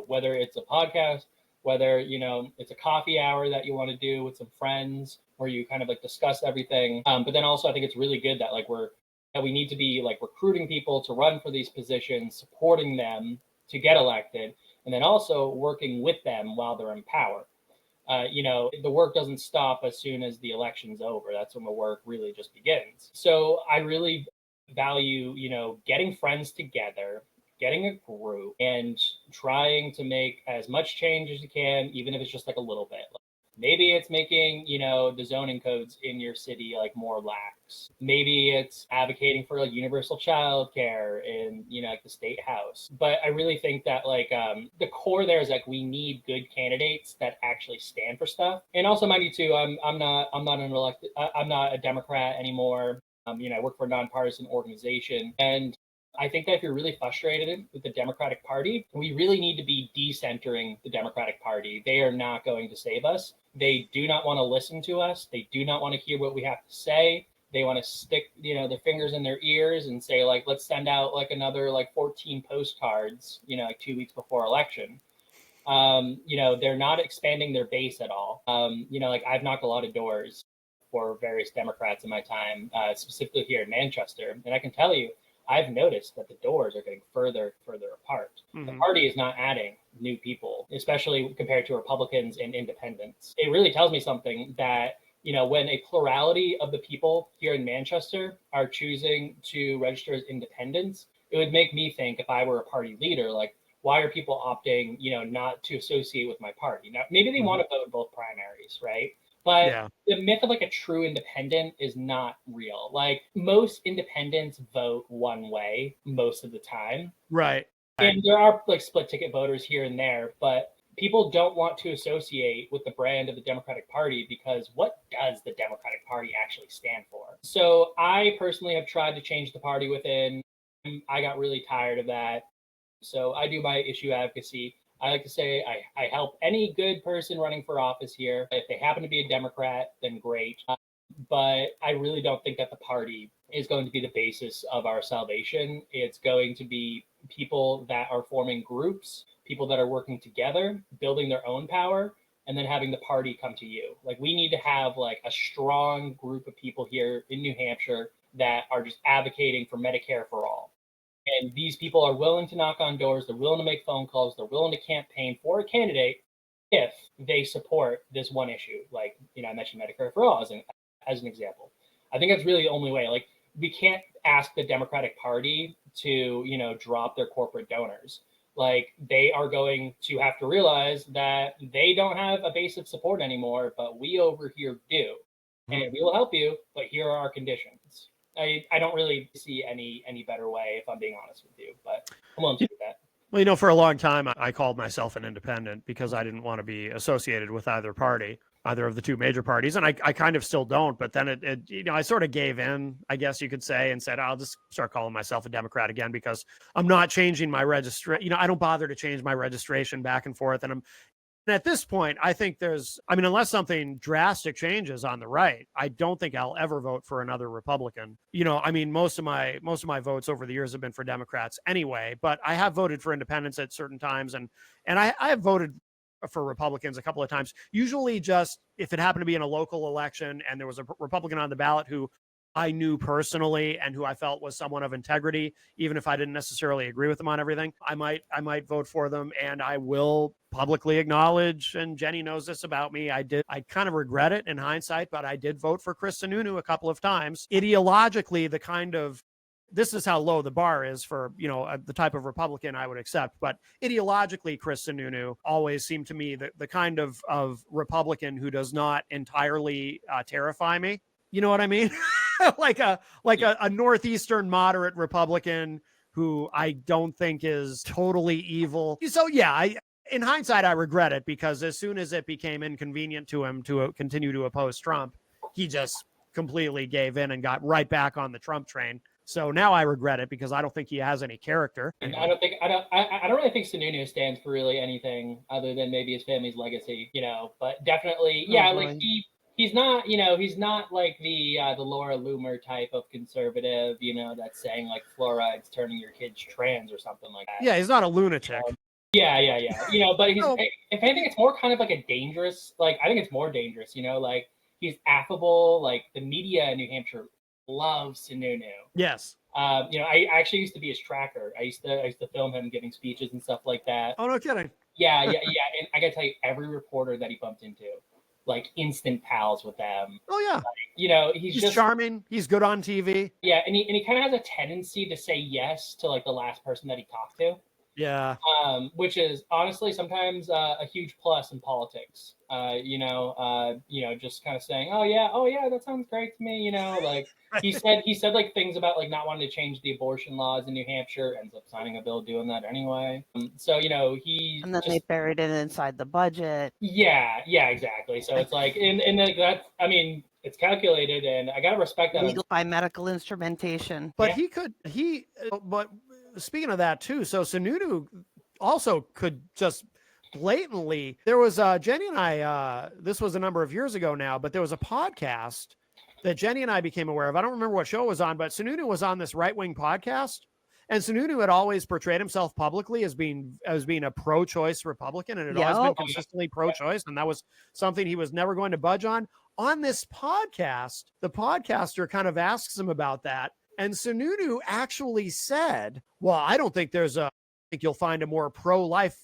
Speaker 3: whether it's a podcast, whether it's a coffee hour that you want to do with some friends where you kind of like discuss everything. But then also I think it's really good that like we need to be like recruiting people to run for these positions, supporting them to get elected, and then also working with them while they're in power. The work doesn't stop as soon as the election's over. That's when the work really just begins. So I really value, getting friends together, getting a group, and trying to make as much change as you can, even if it's just like a little bit. Maybe it's making, the zoning codes in your city like more lax. Maybe it's advocating for like universal childcare in, like the state house. But I really think that like the core there is like we need good candidates that actually stand for stuff. And also, mind you too, I'm not a Democrat anymore. I work for a nonpartisan organization, and I think that if you're really frustrated with the Democratic Party, we really need to be decentering the Democratic Party. They are not going to save us. They do not want to listen to us. They do not want to hear what we have to say. They want to stick, their fingers in their ears and say, like, let's send out like another like 14 postcards, like 2 weeks before election. They're not expanding their base at all. Like I've knocked a lot of doors for various Democrats in my time, specifically here in Manchester. And I can tell you, I've noticed that the doors are getting further apart. Mm-hmm. The party is not adding new people, especially compared to Republicans and independents. It really tells me something that, when a plurality of the people here in Manchester are choosing to register as independents, it would make me think if I were a party leader, like, why are people opting, not to associate with my party? Now, maybe they want to vote in both primaries, right? But the myth of like a true independent is not real. Like most independents vote one way most of the time.
Speaker 1: Right.
Speaker 3: And there are like split ticket voters here and there, but people don't want to associate with the brand of the Democratic Party because what does the Democratic Party actually stand for? So I personally have tried to change the party within. I got really tired of that. So I do my issue advocacy. I like to say I help any good person running for office here. If they happen to be a Democrat, then great. But I really don't think that the party is going to be the basis of our salvation. It's going to be people that are forming groups, people that are working together, building their own power, and then having the party come to you. Like we need to have like a strong group of people here in New Hampshire that are just advocating for Medicare for all. And these people are willing to knock on doors. They're willing to make phone calls. They're willing to campaign for a candidate if they support this one issue. Like, I mentioned Medicare for all as an example. I think that's really the only way. Like, we can't ask the Democratic Party to, drop their corporate donors. Like, they are going to have to realize that they don't have a base of support anymore, but we over here do. And we will help you, but here are our conditions. I don't really see any better way, if I'm being honest with you, but I'm willing to do that.
Speaker 1: Well, for a long time, I called myself an independent because I didn't want to be associated with either party, either of the two major parties. And I kind of still don't. But then I sort of gave in, I guess you could say, and said, I'll just start calling myself a Democrat again because I'm not changing my registration. I don't bother to change my registration back and forth. And at this point, I think unless something drastic changes on the right, I don't think I'll ever vote for another Republican. Most of my votes over the years have been for Democrats anyway, but I have voted for independents at certain times, and I have voted for Republicans a couple of times, usually just if it happened to be in a local election and there was a Republican on the ballot who I knew personally and who I felt was someone of integrity, even if I didn't necessarily agree with them on everything, I might vote for them. And I will publicly acknowledge, and Jenny knows this about me, I kind of regret it in hindsight, but I did vote for Chris Sununu a couple of times. Ideologically, this is how low the bar is for, the type of Republican I would accept. But ideologically, Chris Sununu always seemed to me the kind of Republican who does not entirely terrify me. You know what I mean? like a Northeastern moderate Republican who I don't think is totally evil. So yeah, in hindsight, I regret it because as soon as it became inconvenient to him to continue to oppose Trump, he just completely gave in and got right back on the Trump train. So now I regret it because I don't think he has any character.
Speaker 3: And I don't really think Sununu stands for really anything other than maybe his family's legacy, but definitely, he's not, he's not like the Laura Loomer type of conservative, that's saying like fluoride's turning your kids trans or something like that.
Speaker 1: Yeah, he's not a lunatic.
Speaker 3: Yeah. But he's, if anything, it's more kind of like a dangerous, like, I think it's more dangerous, like he's affable, like the media in New Hampshire loves Sununu.
Speaker 1: Yes.
Speaker 3: I actually used to be his tracker. I used to film him giving speeches and stuff like that.
Speaker 1: Oh, no kidding.
Speaker 3: Yeah. And I gotta tell you, every reporter that he bumped into, like instant pals with them.
Speaker 1: Oh yeah.
Speaker 3: Like, he's just
Speaker 1: charming. He's good on TV.
Speaker 3: Yeah, and he kind of has a tendency to say yes to like the last person that he talked to.
Speaker 1: Yeah.
Speaker 3: Which is honestly sometimes a huge plus in politics. Just kind of saying, oh yeah, that sounds great to me. Like he said like things about like not wanting to change the abortion laws in New Hampshire, ends up signing a bill doing that anyway. And then
Speaker 2: they buried it inside the budget.
Speaker 3: Yeah, exactly. So it's like, and like that. I mean, it's calculated, and I gotta respect that.
Speaker 2: Legal by medical instrumentation.
Speaker 1: But but speaking of that too, so Sununu also could just blatantly, there was Jenny and I, this was a number of years ago now, but there was a podcast that Jenny and I became aware of. I don't remember what show it was on, but Sununu was on this right-wing podcast, and Sununu had always portrayed himself publicly as being a pro-choice Republican, and had always been consistently pro-choice, and that was something he was never going to budge on. On this podcast, the podcaster kind of asks him about that, and Sununu actually said, well, I think you'll find a more pro-life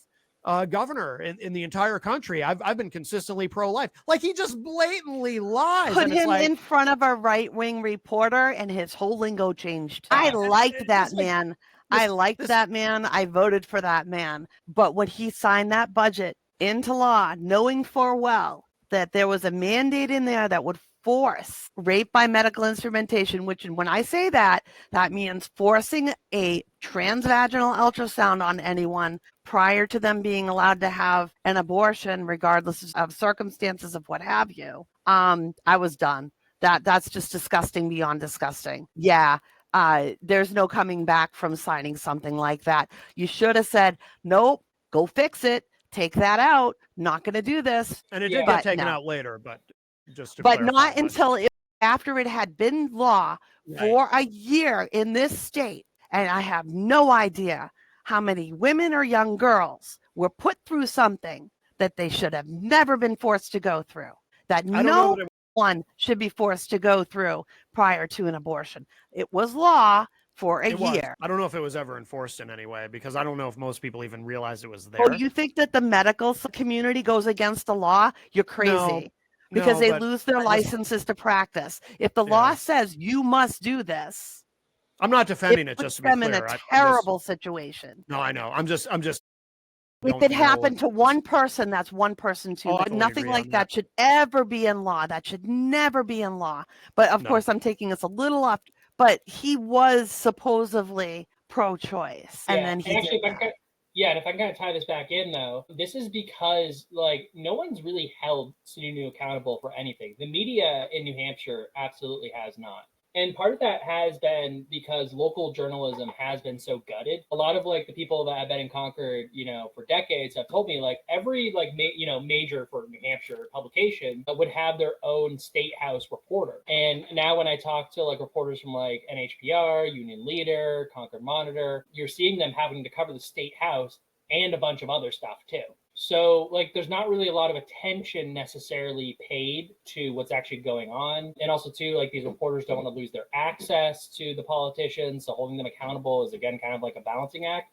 Speaker 1: governor in the entire country. I've been consistently pro-life. Like, he just blatantly lies.
Speaker 2: Put him in front of a right-wing reporter and his whole lingo changed. I liked that man. I liked that man. I voted for that man. But when he signed that budget into law, knowing full well that there was a mandate in there that would force rape by medical instrumentation, which when I say that, that means forcing a transvaginal ultrasound on anyone prior to them being allowed to have an abortion, regardless of circumstances of what have you. I was done. That's just disgusting beyond disgusting. Yeah. There's no coming back from signing something like that. You should have said, nope, go fix it. Take that out. Not going to do this.
Speaker 1: And it did get taken out later, but just to
Speaker 2: but
Speaker 1: clarify,
Speaker 2: not until after it had been law for a year in this state. And I have no idea how many women or young girls were put through something that they should have never been forced to go through. That no one should be forced to go through prior to an abortion. It was law for a year.
Speaker 1: I don't know if it was ever enforced in any way, because I don't know if most people even realized it was there.
Speaker 2: Oh, you think that the medical community goes against the law? You're crazy. Because they lose their licenses to practice. If the law says you must do this,
Speaker 1: I'm not defending it, just to be clear.
Speaker 2: Them in a terrible situation.
Speaker 1: No, I know. I'm just.
Speaker 2: If it happened to one person, that's one person too. But nothing like that should ever be in law. That should never be in law. But of course, I'm taking us a little off. But he was supposedly pro-choice, and then he did that.
Speaker 3: Yeah, and if I can kind of tie this back in, though, this is because, like, no one's really held Sununu accountable for anything. The media in New Hampshire absolutely has not. And part of that has been because local journalism has been so gutted. A lot of like the people that have been in Concord, for decades have told me like every major for New Hampshire publication would have their own state house reporter. And now when I talk to like reporters from like NHPR, Union Leader, Concord Monitor, you're seeing them having to cover the state house and a bunch of other stuff too. So like there's not really a lot of attention necessarily paid to what's actually going on. And also too, like these reporters don't want to lose their access to the politicians. So holding them accountable is again kind of like a balancing act.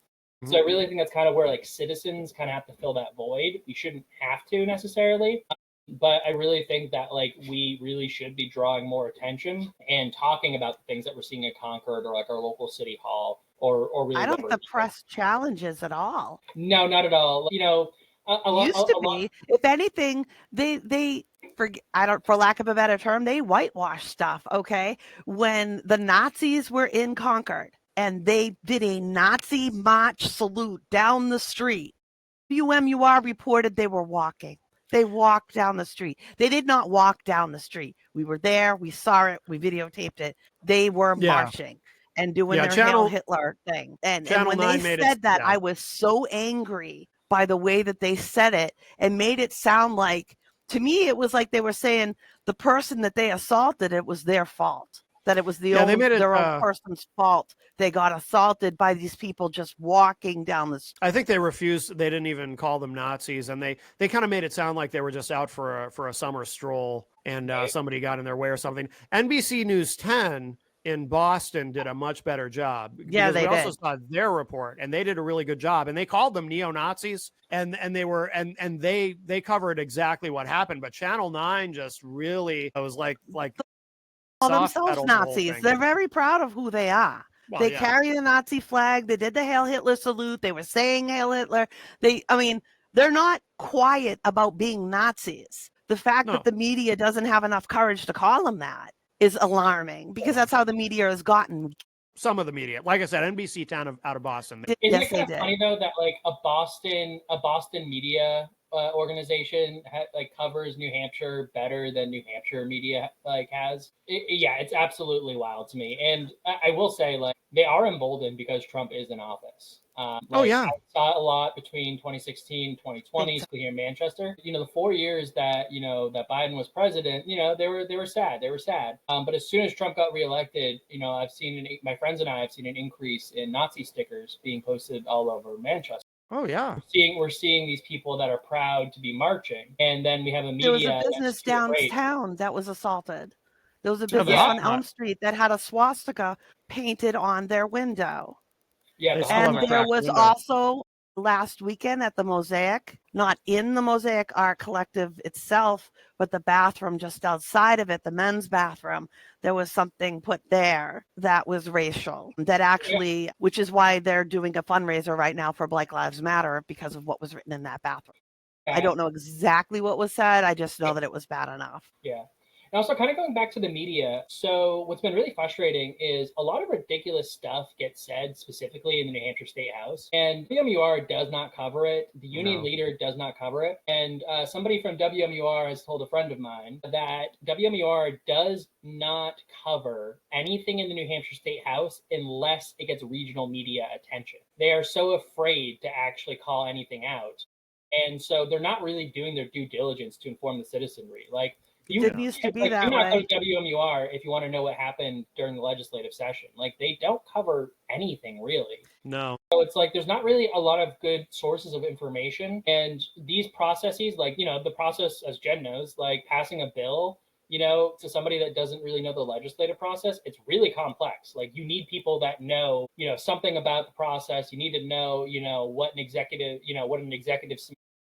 Speaker 3: Mm-hmm. So I really think that's kind of where like citizens kind of have to fill that void. You shouldn't have to necessarily. But I really think that like we really should be drawing more attention and talking about the things that we're seeing at Concord or like our local city hall or really.
Speaker 2: I don't think the press challenges at all.
Speaker 3: No, not at all.
Speaker 2: Used to be. If anything, they for lack of a better term, they whitewash stuff. Okay, when the Nazis were in Concord and they did a Nazi march salute down the street, WMUR reported they were walking. They walked down the street. They did not walk down the street. We were there. We saw it. We videotaped it. They were marching and doing their Hail Hitler thing. And when they said that, I was so angry by the way that they said it and made it sound like, to me, it was like they were saying the person that they assaulted, it was their fault. That it was their own person's fault. They got assaulted by these people just walking down the street.
Speaker 1: I think they refused. They didn't even call them Nazis, and they kind of made it sound like they were just out for a summer stroll, and somebody got in their way or something. NBC News 10 in Boston did a much better job.
Speaker 2: Yeah, they
Speaker 1: also saw their report, and they did a really good job. And they called them neo-Nazis, and they covered exactly what happened. But Channel 9 just really was like
Speaker 2: call themselves Nazis. They're very proud of who they are. Well, they carry the Nazi flag. They did the Hail Hitler salute. They were saying Hail Hitler. They're not quiet about being Nazis. The fact that the media doesn't have enough courage to call them that is alarming, because that's how the media has gotten.
Speaker 1: Some of the media, like I said, NBC 10 out of Boston.
Speaker 3: Isn't it kind of funny though that like a Boston media organization covers New Hampshire better than New Hampshire media has? It's absolutely wild to me. And I will say, like, they are emboldened because Trump is in office. I saw a lot between 2016 and 2020 here in Manchester. The 4 years that that Biden was president, they were sad. They were sad. But as soon as Trump got reelected, I've seen my friends and I have seen an increase in Nazi stickers being posted all over Manchester.
Speaker 1: Oh yeah,
Speaker 3: we're seeing these people that are proud to be marching, and then we have a media.
Speaker 2: There was a business downtown that was assaulted. There was a business on Elm Street that had a swastika painted on their window.
Speaker 3: Yeah,
Speaker 2: and there was also last weekend at the Mosaic, not in the Mosaic Art Collective itself, but the bathroom just outside of it, the men's bathroom, there was something put there that was racial, that actually, which is why they're doing a fundraiser right now for Black Lives Matter because of what was written in that bathroom. I don't know exactly what was said. I just know that it was bad enough.
Speaker 3: Yeah. And also, kind of going back to the media. So, what's been really frustrating is a lot of ridiculous stuff gets said specifically in the New Hampshire State House, and WMUR does not cover it. The union leader does not cover it. And somebody from WMUR has told a friend of mine that WMUR does not cover anything in the New Hampshire State House unless it gets regional media attention. They are so afraid to actually call anything out. And so they're not really doing their due diligence to inform the citizenry. Like,
Speaker 2: it used to be that
Speaker 3: do not
Speaker 2: way.
Speaker 3: go to WMUR if you want to know what happened during the legislative session. Like, they don't cover anything really.
Speaker 1: No.
Speaker 3: So it's like there's not really a lot of good sources of information. And these processes, like, the process, as Jen knows, like passing a bill, to somebody that doesn't really know the legislative process, it's really complex. Like, you need people that know, something about the process. You need to know, what an executive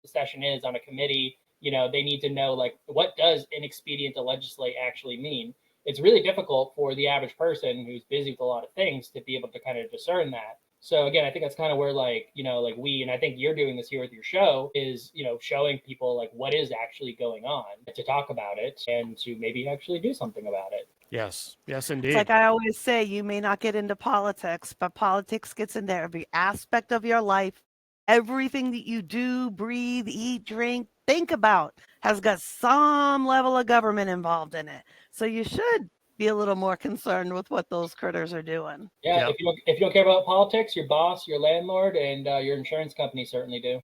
Speaker 3: session is on a committee. They need to know, like, what does inexpedient to legislate actually mean. It's really difficult for the average person who's busy with a lot of things to be able to kind of discern that. So again, I think that's kind of where, like, we, and I think you're doing this here with your show, is, showing people like what is actually going on, to talk about it and to maybe actually do something about it.
Speaker 1: Yes, indeed.
Speaker 2: It's like I always say, you may not get into politics, but politics gets into every aspect of your life. Everything that you do, breathe, eat, drink, think about has got some level of government involved in it. So you should be a little more concerned with what those critters are doing.
Speaker 3: Yeah, if you don't care about politics, your boss, your landlord, and your insurance company certainly do.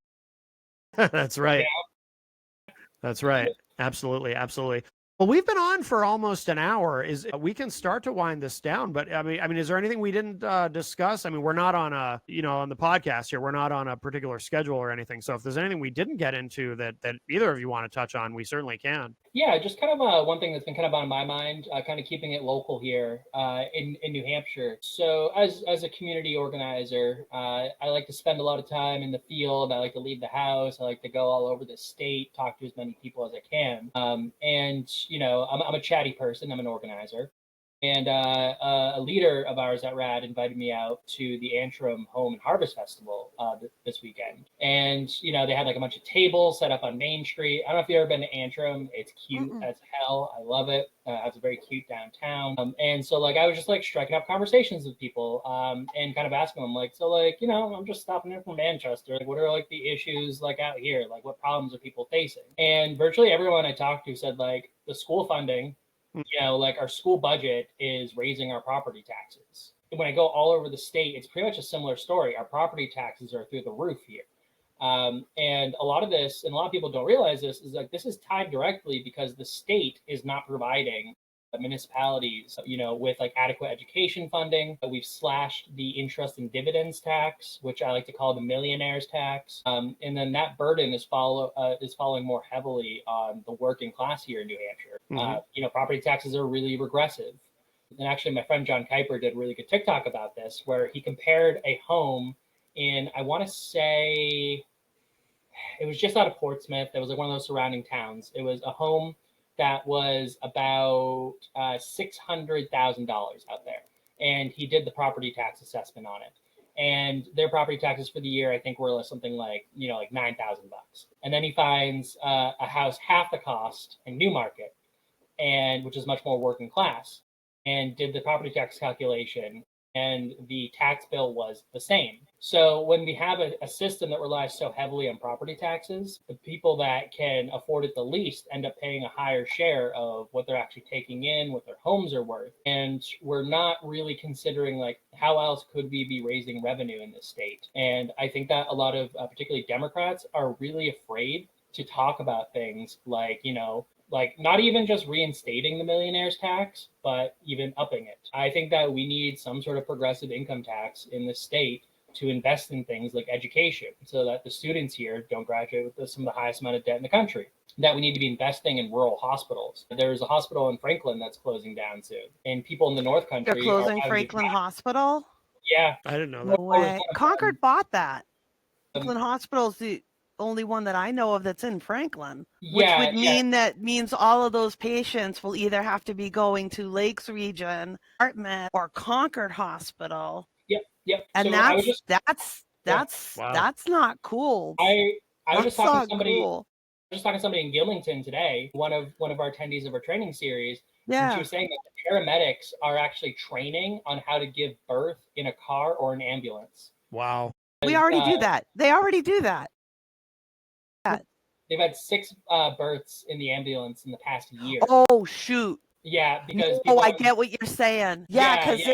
Speaker 1: That's right. That's right. Absolutely. Well, we've been on for almost an hour. We can start to wind this down, but I mean, is there anything we didn't discuss? I mean, we're not on on the podcast here, we're not on a particular schedule or anything. So if there's anything we didn't get into that either of you want to touch on, we certainly can.
Speaker 3: Yeah, just kind of one thing that's been kind of on my mind, kind of keeping it local here in New Hampshire. So as a community organizer, I like to spend a lot of time in the field. I like to leave the house. I like to go all over the state, talk to as many people as I can. And I'm a chatty person. I'm an organizer. And a leader of ours at RAD invited me out to the Antrim Home and Harvest Festival this weekend. And, they had like a bunch of tables set up on Main Street. I don't know if you've ever been to Antrim. It's cute as hell. I love it. It's a very cute downtown. And so, like, I was just like striking up conversations with people and kind of asking them, like, so, like, I'm just stopping in from Manchester. Like, what are like the issues like out here? Like, what problems are people facing? And virtually everyone I talked to said, like, the school funding, like our school budget is raising our property taxes. And when I go all over the state, it's pretty much a similar story. Our property taxes are through the roof here. And a lot of this, and a lot of people don't realize this, is like this is tied directly because the state is not providing municipalities, with like adequate education funding. We've slashed the interest and dividends tax, which I like to call the millionaire's tax. And then that burden is following more heavily on the working class here in New Hampshire.
Speaker 1: Mm-hmm.
Speaker 3: Property taxes are really regressive. And actually, my friend John Kuiper did a really good TikTok about this, where he compared a home in, I want to say, it was just out of Portsmouth. It was like one of those surrounding towns. It was a home that was about $600,000 out there. And he did the property tax assessment on it. And their property taxes for the year, I think, were something like, like $9,000. And then he finds a house half the cost in Newmarket, and which is much more working class, and did the property tax calculation, and the tax bill was the same. So when we have a system that relies so heavily on property taxes, the people that can afford it the least end up paying a higher share of what they're actually taking in, what their homes are worth. And we're not really considering, like, how else could we be raising revenue in this state? And I think that a lot of particularly Democrats are really afraid to talk about things like, like not even just reinstating the millionaire's tax, but even upping it. I think that we need some sort of progressive income tax in the state to invest in things like education, so that the students here don't graduate with some of the highest amount of debt in the country. That we need to be investing in rural hospitals. There's a hospital in Franklin that's closing down soon, and people in the North Country
Speaker 2: They're closing Franklin Hospital?
Speaker 3: Yeah,
Speaker 1: I didn't know that.
Speaker 2: No way. Concord bought that. Franklin Hospital is the only one that I know of that's in Franklin, which
Speaker 3: Yeah,
Speaker 2: would mean that means all of those patients will either have to be going to Lakes Region, Dartmouth, or Concord Hospital.
Speaker 3: Yep.
Speaker 2: And
Speaker 3: So I was just
Speaker 1: Wow.
Speaker 2: that's not cool.
Speaker 3: I was just
Speaker 2: That's
Speaker 3: talking to
Speaker 2: not
Speaker 3: somebody
Speaker 2: cool.
Speaker 3: just talking to somebody in Gilmington today, one of our attendees of our training series, and she
Speaker 2: Yeah.
Speaker 3: was saying that the paramedics are actually training on how to give birth in a car or an ambulance.
Speaker 1: Wow.
Speaker 2: We already do that. They already do that.
Speaker 3: They've had 6 births in the ambulance in the past year.
Speaker 2: Oh shoot.
Speaker 3: Yeah, because
Speaker 2: Oh, I get what you're saying. Yeah, because
Speaker 3: Yeah.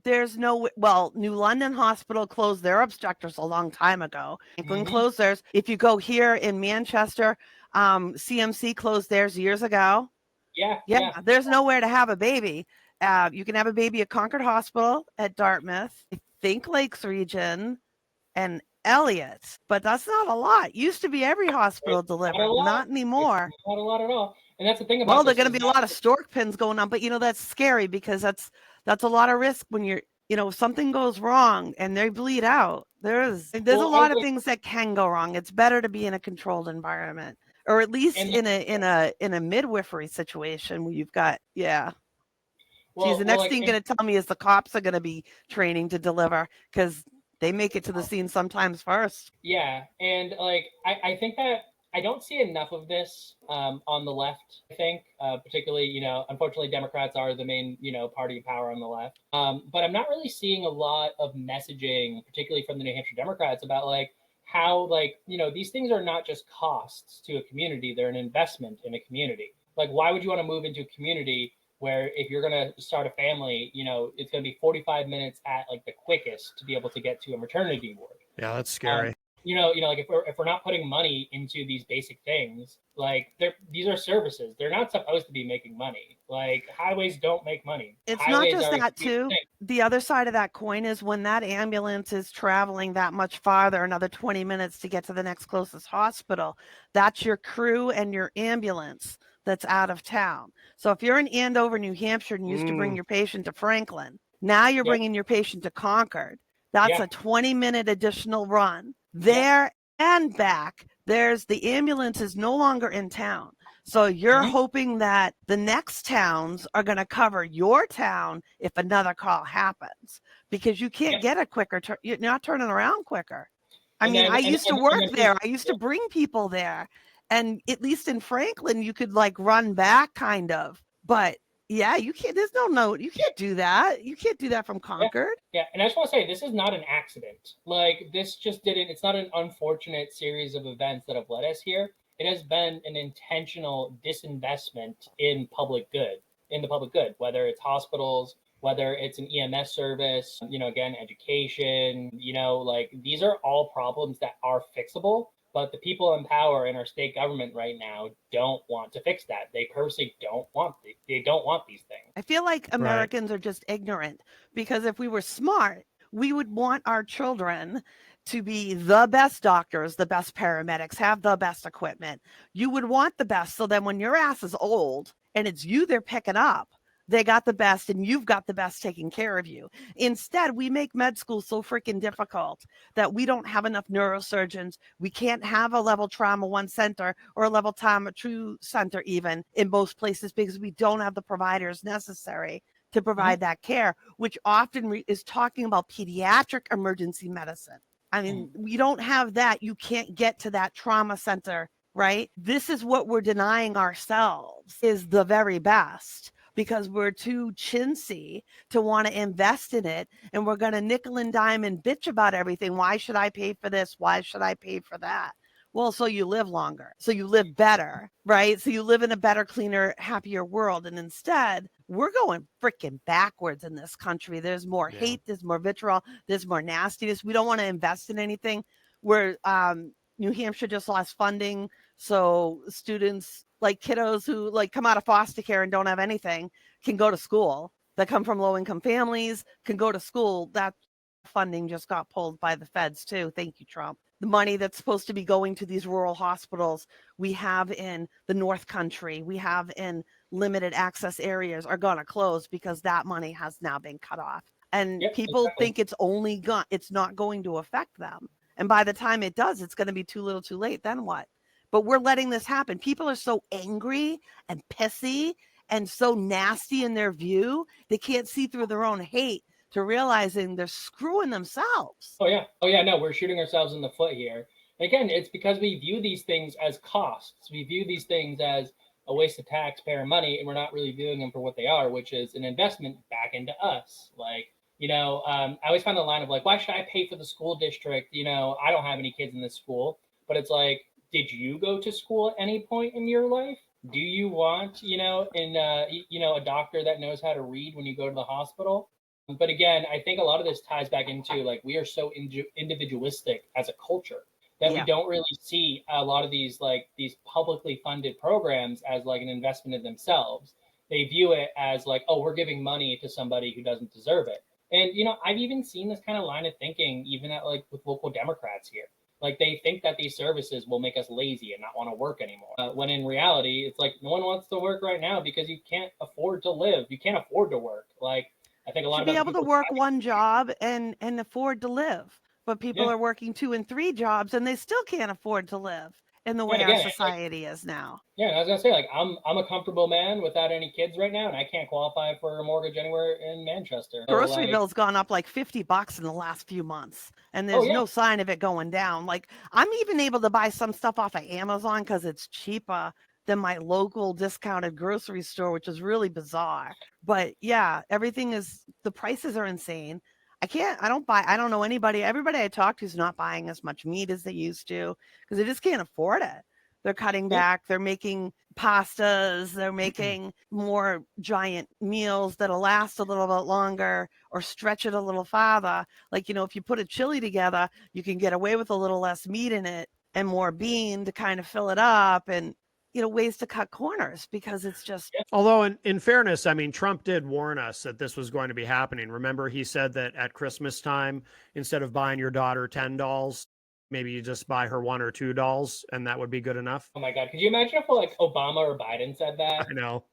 Speaker 2: there's no. Well, New London Hospital closed their obstructors a long time ago. Franklin
Speaker 3: Mhm.
Speaker 2: closed theirs. If you go here in Manchester, CMC closed theirs years ago.
Speaker 3: Yeah.
Speaker 2: There's nowhere to have a baby. You can have a baby at Concord Hospital, at Dartmouth, I think Lakes Region, and Elliott, but that's not a lot. Used to be every hospital
Speaker 3: It's not a
Speaker 2: delivered,
Speaker 3: lot.
Speaker 2: not anymore.
Speaker 3: It's not a lot at all. And that's the thing about
Speaker 2: Well, there's
Speaker 3: this
Speaker 2: going to
Speaker 3: is
Speaker 2: be a lot of stork pins going on, but that's scary because that's a lot of risk when you're, if something goes wrong and they bleed out. There's a lot of things that can go wrong. It's better to be in a controlled environment, or at least in a midwifery situation where you've got Geez, the next thing you're going to tell me is the cops are going to be training to deliver because they make it to the scene sometimes first.
Speaker 3: Yeah, and I think that I don't see enough of this on the left. I think, particularly, unfortunately, Democrats are the main, party of power on the left. But I'm not really seeing a lot of messaging, particularly from the New Hampshire Democrats, about how these things are not just costs to a community; they're an investment in a community. Why would you want to move into a community where if you're going to start a family, it's going to be 45 minutes at the quickest to be able to get to a maternity ward?
Speaker 1: Yeah, that's scary.
Speaker 3: If we're not putting money into these basic things, these are services. They're not supposed to be making money. Highways don't make money.
Speaker 2: It's
Speaker 3: Highways
Speaker 2: not just that too. The other side of that coin is when that ambulance is traveling that much farther, another 20 minutes to get to the next closest hospital, that's your crew and your ambulance that's out of town. So if you're in Andover, New Hampshire, and used to bring your patient to Franklin, now you're bringing your patient to Concord. That's a 20-minute additional run. There and back, the ambulance is no longer in town. So you're hoping that the next towns are going to cover your town if another call happens, because you can't get a quicker you're not turning around quicker. I used to work there. I used to bring people there. And at least in Franklin, you could run back kind of. But you can't. There's no note. You can't do that. You can't do that from Concord.
Speaker 3: Yeah. And I just want to say, this is not an accident. This just didn't. It's not an unfortunate series of events that have led us here. It has been an intentional disinvestment in public good, whether it's hospitals, whether it's an EMS service, again, education, these are all problems that are fixable. But the people in power in our state government right now don't want to fix that. They purposely don't want these things.
Speaker 2: I feel like Americans are just ignorant, because if we were smart, we would want our children to be the best doctors, the best paramedics, have the best equipment. You would want the best. So then when your ass is old and it's you they're picking up, they got the best and you've got the best taking care of you. Instead, we make med school so freaking difficult that we don't have enough neurosurgeons. We can't have a level trauma 1 center or a level trauma 2 center even in most places, because we don't have the providers necessary to provide that care, which often is talking about pediatric emergency medicine. I mean, we don't have that. You can't get to that trauma center, right? This is what we're denying ourselves is the very best, because we're too chintzy to want to invest in it. And we're going to nickel and dime and bitch about everything. Why should I pay for this? Why should I pay for that? Well, so you live longer, so you live better, right? So you live in a better, cleaner, happier world. And instead, we're going freaking backwards in this country. There's more hate, there's more vitriol, there's more nastiness. We don't want to invest in anything. Where New Hampshire just lost funding, so students, kiddos who come out of foster care and don't have anything, can go to school. That come from low-income families can go to school. That funding just got pulled by the feds too. Thank you, Trump. The money that's supposed to be going to these rural hospitals we have in the North Country, we have in limited access areas, are going to close because that money has now been cut off. And people think it's not going to affect them. And by the time it does, it's going to be too little too late. Then what? But we're letting this happen. People are so angry and pissy and so nasty in their view, they can't see through their own hate to realizing they're screwing themselves.
Speaker 3: Oh yeah, no, we're shooting ourselves in the foot here. Again, it's because we view these things as costs. We view these things as a waste of taxpayer money, and we're not really viewing them for what they are, which is an investment back into us. Like, I always find the line of like, why should I pay for the school district? I don't have any kids in this school, but it's like, did you go to school at any point in your life? Do you want, a doctor that knows how to read when you go to the hospital? But again, I think a lot of this ties back into like we are so individualistic as a culture that we don't really see a lot of these publicly funded programs as like an investment in themselves. They view it as like, oh, we're giving money to somebody who doesn't deserve it. And I've even seen this kind of line of thinking even at like with local Democrats here. Like they think that these services will make us lazy and not want to work anymore. When in reality, it's like no one wants to work right now because you can't afford to live. You can't afford to work. Like I think a lot of
Speaker 2: be able to work one job and afford to live. But people are working 2 and 3 jobs and they still can't afford to live in the way our society is now.
Speaker 3: Yeah, I was gonna say, like, I'm a comfortable man without any kids right now, and I can't qualify for a mortgage anywhere in Manchester.
Speaker 2: Grocery bill's gone up like $50 in the last few months, and there's no sign of it going down. Like, I'm even able to buy some stuff off of Amazon because it's cheaper than my local discounted grocery store, which is really bizarre. But yeah, the prices are insane. I don't know anybody. Everybody I talk to is not buying as much meat as they used to because they just can't afford it. They're cutting back. They're making pastas. They're making more giant meals that'll last a little bit longer or stretch it a little farther. Like, if you put a chili together, you can get away with a little less meat in it and more bean to kind of fill it up and, ways to cut corners because it's just.
Speaker 1: Although in fairness, I mean, Trump did warn us that this was going to be happening. Remember, he said that at Christmas time, instead of buying your daughter 10 dolls, maybe you just buy her 1 or 2 dolls and that would be good enough.
Speaker 3: Oh my God. Could you imagine if like Obama or Biden said that?
Speaker 1: I know.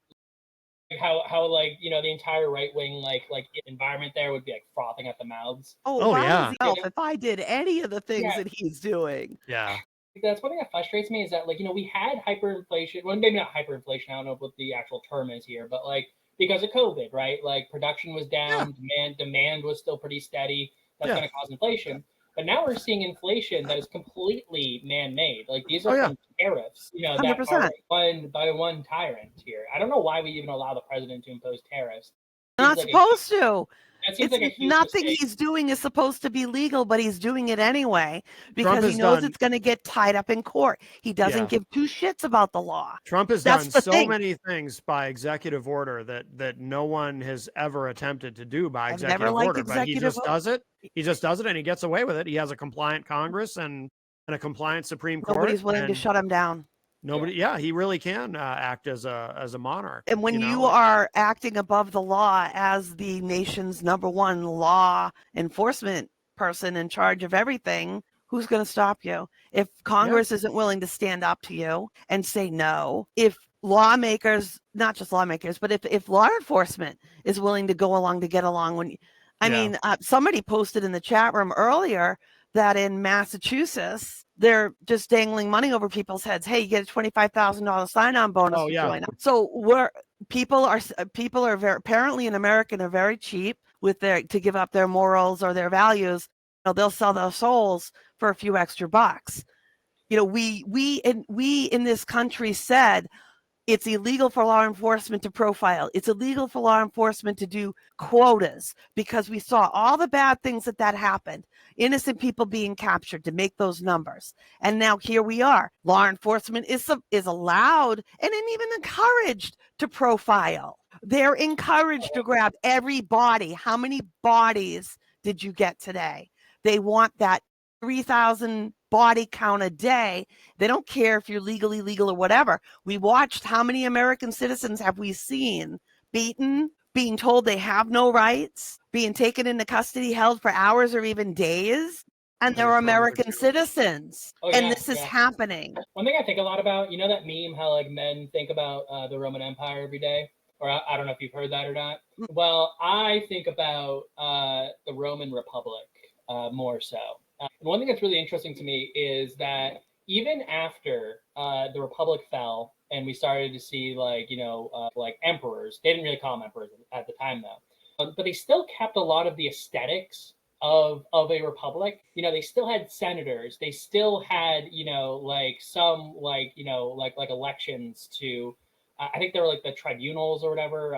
Speaker 3: How like, the entire right wing, like environment there would be like frothing at the mouths.
Speaker 2: Oh yeah. If I did any of the things that he's doing.
Speaker 1: Yeah.
Speaker 3: That's one thing that frustrates me is that like, we had hyperinflation. Well, maybe not hyperinflation. I don't know what the actual term is here, but like because of COVID, right? Like production was down, demand was still pretty steady. That's going to cause inflation. But now we're seeing inflation that is completely man-made. Like these are from tariffs,
Speaker 2: 100%.
Speaker 3: that are run by one tyrant here. I don't know why we even allow the president to impose tariffs.
Speaker 2: They're not supposed to.
Speaker 3: It's like
Speaker 2: nothing he's doing is supposed to be legal, but he's doing it anyway because he knows it's going to get tied up in court. He doesn't give 2 shits about the law.
Speaker 1: Trump has done so many things by executive order that no one has ever attempted to do by executive order. But he just does it. He just does it and he gets away with it. He has a compliant Congress and a compliant Supreme Court.
Speaker 2: Nobody's willing to shut him down.
Speaker 1: Nobody. Yeah, he really can act as a monarch.
Speaker 2: And when you are acting above the law as the nation's #1 law enforcement person in charge of everything, who's going to stop you? If Congress isn't willing to stand up to you and say no, if lawmakers, not just lawmakers, but if law enforcement is willing to go along to get along, mean, somebody posted in the chat room earlier that in Massachusetts, they're just dangling money over people's heads. Hey, you get a $25,000 sign-on bonus.
Speaker 1: Oh, yeah.
Speaker 2: So people are apparently in America are very cheap to give up their morals or their values. They'll sell their souls for a few extra bucks. We in this country said it's illegal for law enforcement to profile. It's illegal for law enforcement to do quotas because we saw all the bad things that happened. Innocent people being captured to make those numbers. And now here we are. Law enforcement is allowed and even encouraged to profile. They're encouraged to grab every body. How many bodies did you get today? They want that 3,000 body count a day. They don't care if you're legally legal or whatever. We watched how many American citizens have we seen beaten, being told they have no rights, being taken into custody, held for hours or even days, and they're American citizens. And this is happening.
Speaker 3: One thing I think a lot about, that meme, how like men think about the Roman Empire every day, or I don't know if you've heard that or not. Well, I think about the Roman Republic more so. One thing that's really interesting to me is that even after the Republic fell and we started to see like emperors, they didn't really call them emperors at the time though, but they still kept a lot of the aesthetics of a republic. They still had senators, they still had like some like elections to I think there were like the tribunals or whatever.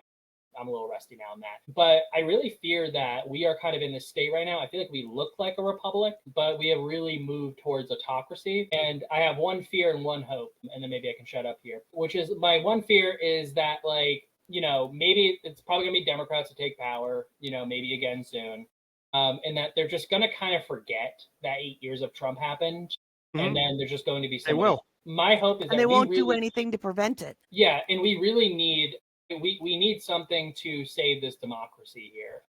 Speaker 3: I'm a little rusty now on that. But I really fear that we are kind of in this state right now. I feel like we look like a republic, but we have really moved towards autocracy. And I have one fear and one hope, and then maybe I can shut up here, which is my one fear is that, like, maybe it's probably going to be Democrats to take power, maybe again soon. And that they're just going to kind of forget that 8 years of Trump happened.
Speaker 1: Mhm.
Speaker 3: And then there's just going to be
Speaker 1: They
Speaker 3: somebody
Speaker 1: will.
Speaker 3: else. My hope is
Speaker 2: And
Speaker 3: that
Speaker 2: they
Speaker 3: we
Speaker 2: won't do
Speaker 3: really,
Speaker 2: anything to prevent it.
Speaker 3: yeah, and we really need we need something to save this democracy here.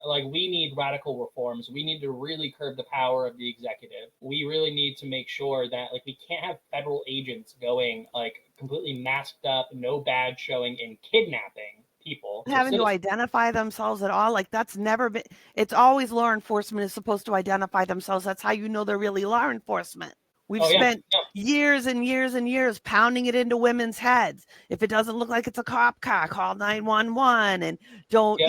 Speaker 3: Like, we need radical reforms. We need to really curb the power of the executive. We really need to make sure that, like, we can't have federal agents going like completely masked up, no badge showing, and kidnapping people.
Speaker 2: Having to identify themselves at all, like, that's never been. It's always law enforcement is supposed to identify themselves. That's how you know they're really law enforcement. We've spent years and years and years pounding it into women's heads. If it doesn't look like it's a cop car, call 911 and don't,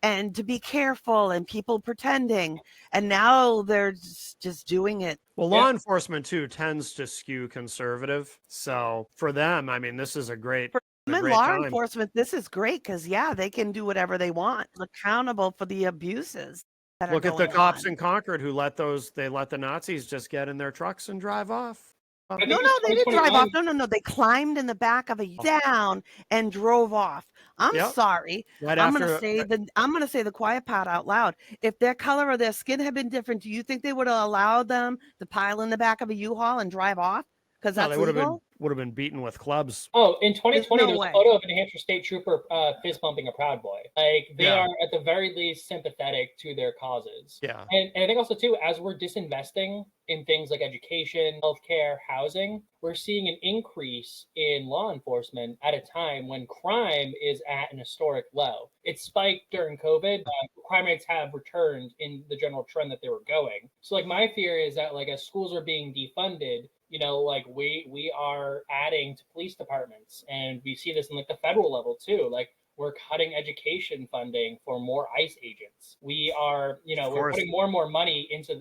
Speaker 2: and to be careful, and people pretending. And now they're just doing it.
Speaker 1: Well, law enforcement too tends to skew conservative. So for them, I mean, this is a great
Speaker 2: law enforcement, this is great because they can do whatever they want, accountable for the abuses.
Speaker 1: Look at the cops in Concord who let the Nazis just get in their trucks and drive off.
Speaker 2: No, they didn't drive off. No. They climbed in the back of a down and drove off. I'm sorry. I'm gonna say the quiet part out loud. If their color or their skin had been different, do you think they would have allowed them to pile in the back of a U-Haul and drive off? Because that's legal?
Speaker 1: Would have been beaten with clubs.
Speaker 3: Oh, in 2020, there's a photo of a New Hampshire State Trooper fist bumping a Proud Boy. Like, they are at the very least sympathetic to their causes.
Speaker 1: Yeah.
Speaker 3: And I think also too, as we're disinvesting in things like education, healthcare, housing, we're seeing an increase in law enforcement at a time when crime is at an historic low. It spiked during COVID. Crime rates have returned in the general trend that they were going. So, like, my fear is that, like, as schools are being defunded, like, we are adding to police departments, and we see this in like the federal level too. Like, we're cutting education funding for more ICE agents. We are, we're putting more and more money into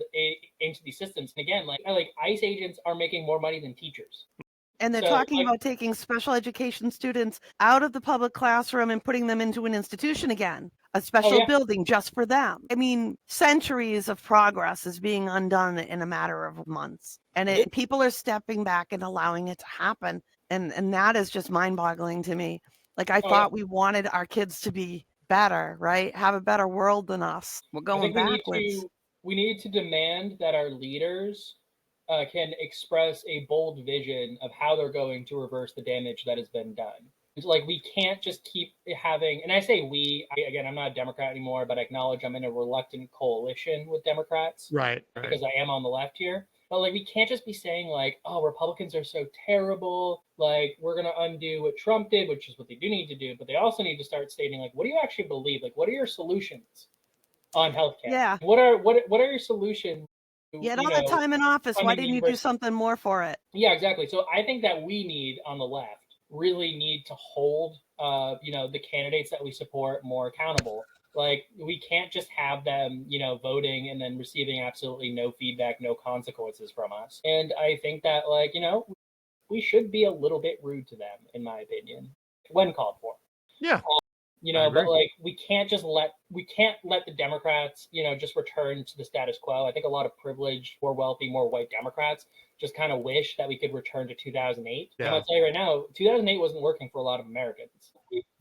Speaker 3: these systems. And again, like ICE agents are making more money than teachers.
Speaker 2: And they're talking about taking special education students out of the public classroom and putting them into an institution again, a special building just for them. I mean, centuries of progress is being undone in a matter of months. And people are stepping back and allowing it to happen. And that is just mind-boggling to me. Like, I thought we wanted our kids to be better, right? Have a better world than us. We're going backwards.
Speaker 3: We need to demand that our leaders can express a bold vision of how they're going to reverse the damage that has been done. It's like, we can't just keep having, and I say we, again, I'm not a Democrat anymore, but I acknowledge I'm in a reluctant coalition with Democrats.
Speaker 1: Right.
Speaker 3: Because I am on the left here. But, like, we can't just be saying, like, oh, Republicans are so terrible. Like, we're going to undo what Trump did, which is what they do need to do. But they also need to start stating, like, what do you actually believe? Like, what are your solutions on healthcare?
Speaker 2: Yeah.
Speaker 3: What are your solutions?
Speaker 2: You had all that time in office. Why didn't you do something more for it?
Speaker 3: Yeah, exactly. So I think that we need, on the left, really need to hold, the candidates that we support more accountable. Like, we can't just have them, voting and then receiving absolutely no feedback, no consequences from us. And I think that, like, we should be a little bit rude to them, in my opinion, when called for.
Speaker 1: Yeah.
Speaker 3: But, like, we can't let the Democrats, just return to the status quo. I think a lot of privileged, more wealthy, more white Democrats just kind of wish that we could return to 2008. Yeah. And I'll tell you right now, 2008 wasn't working for a lot of Americans.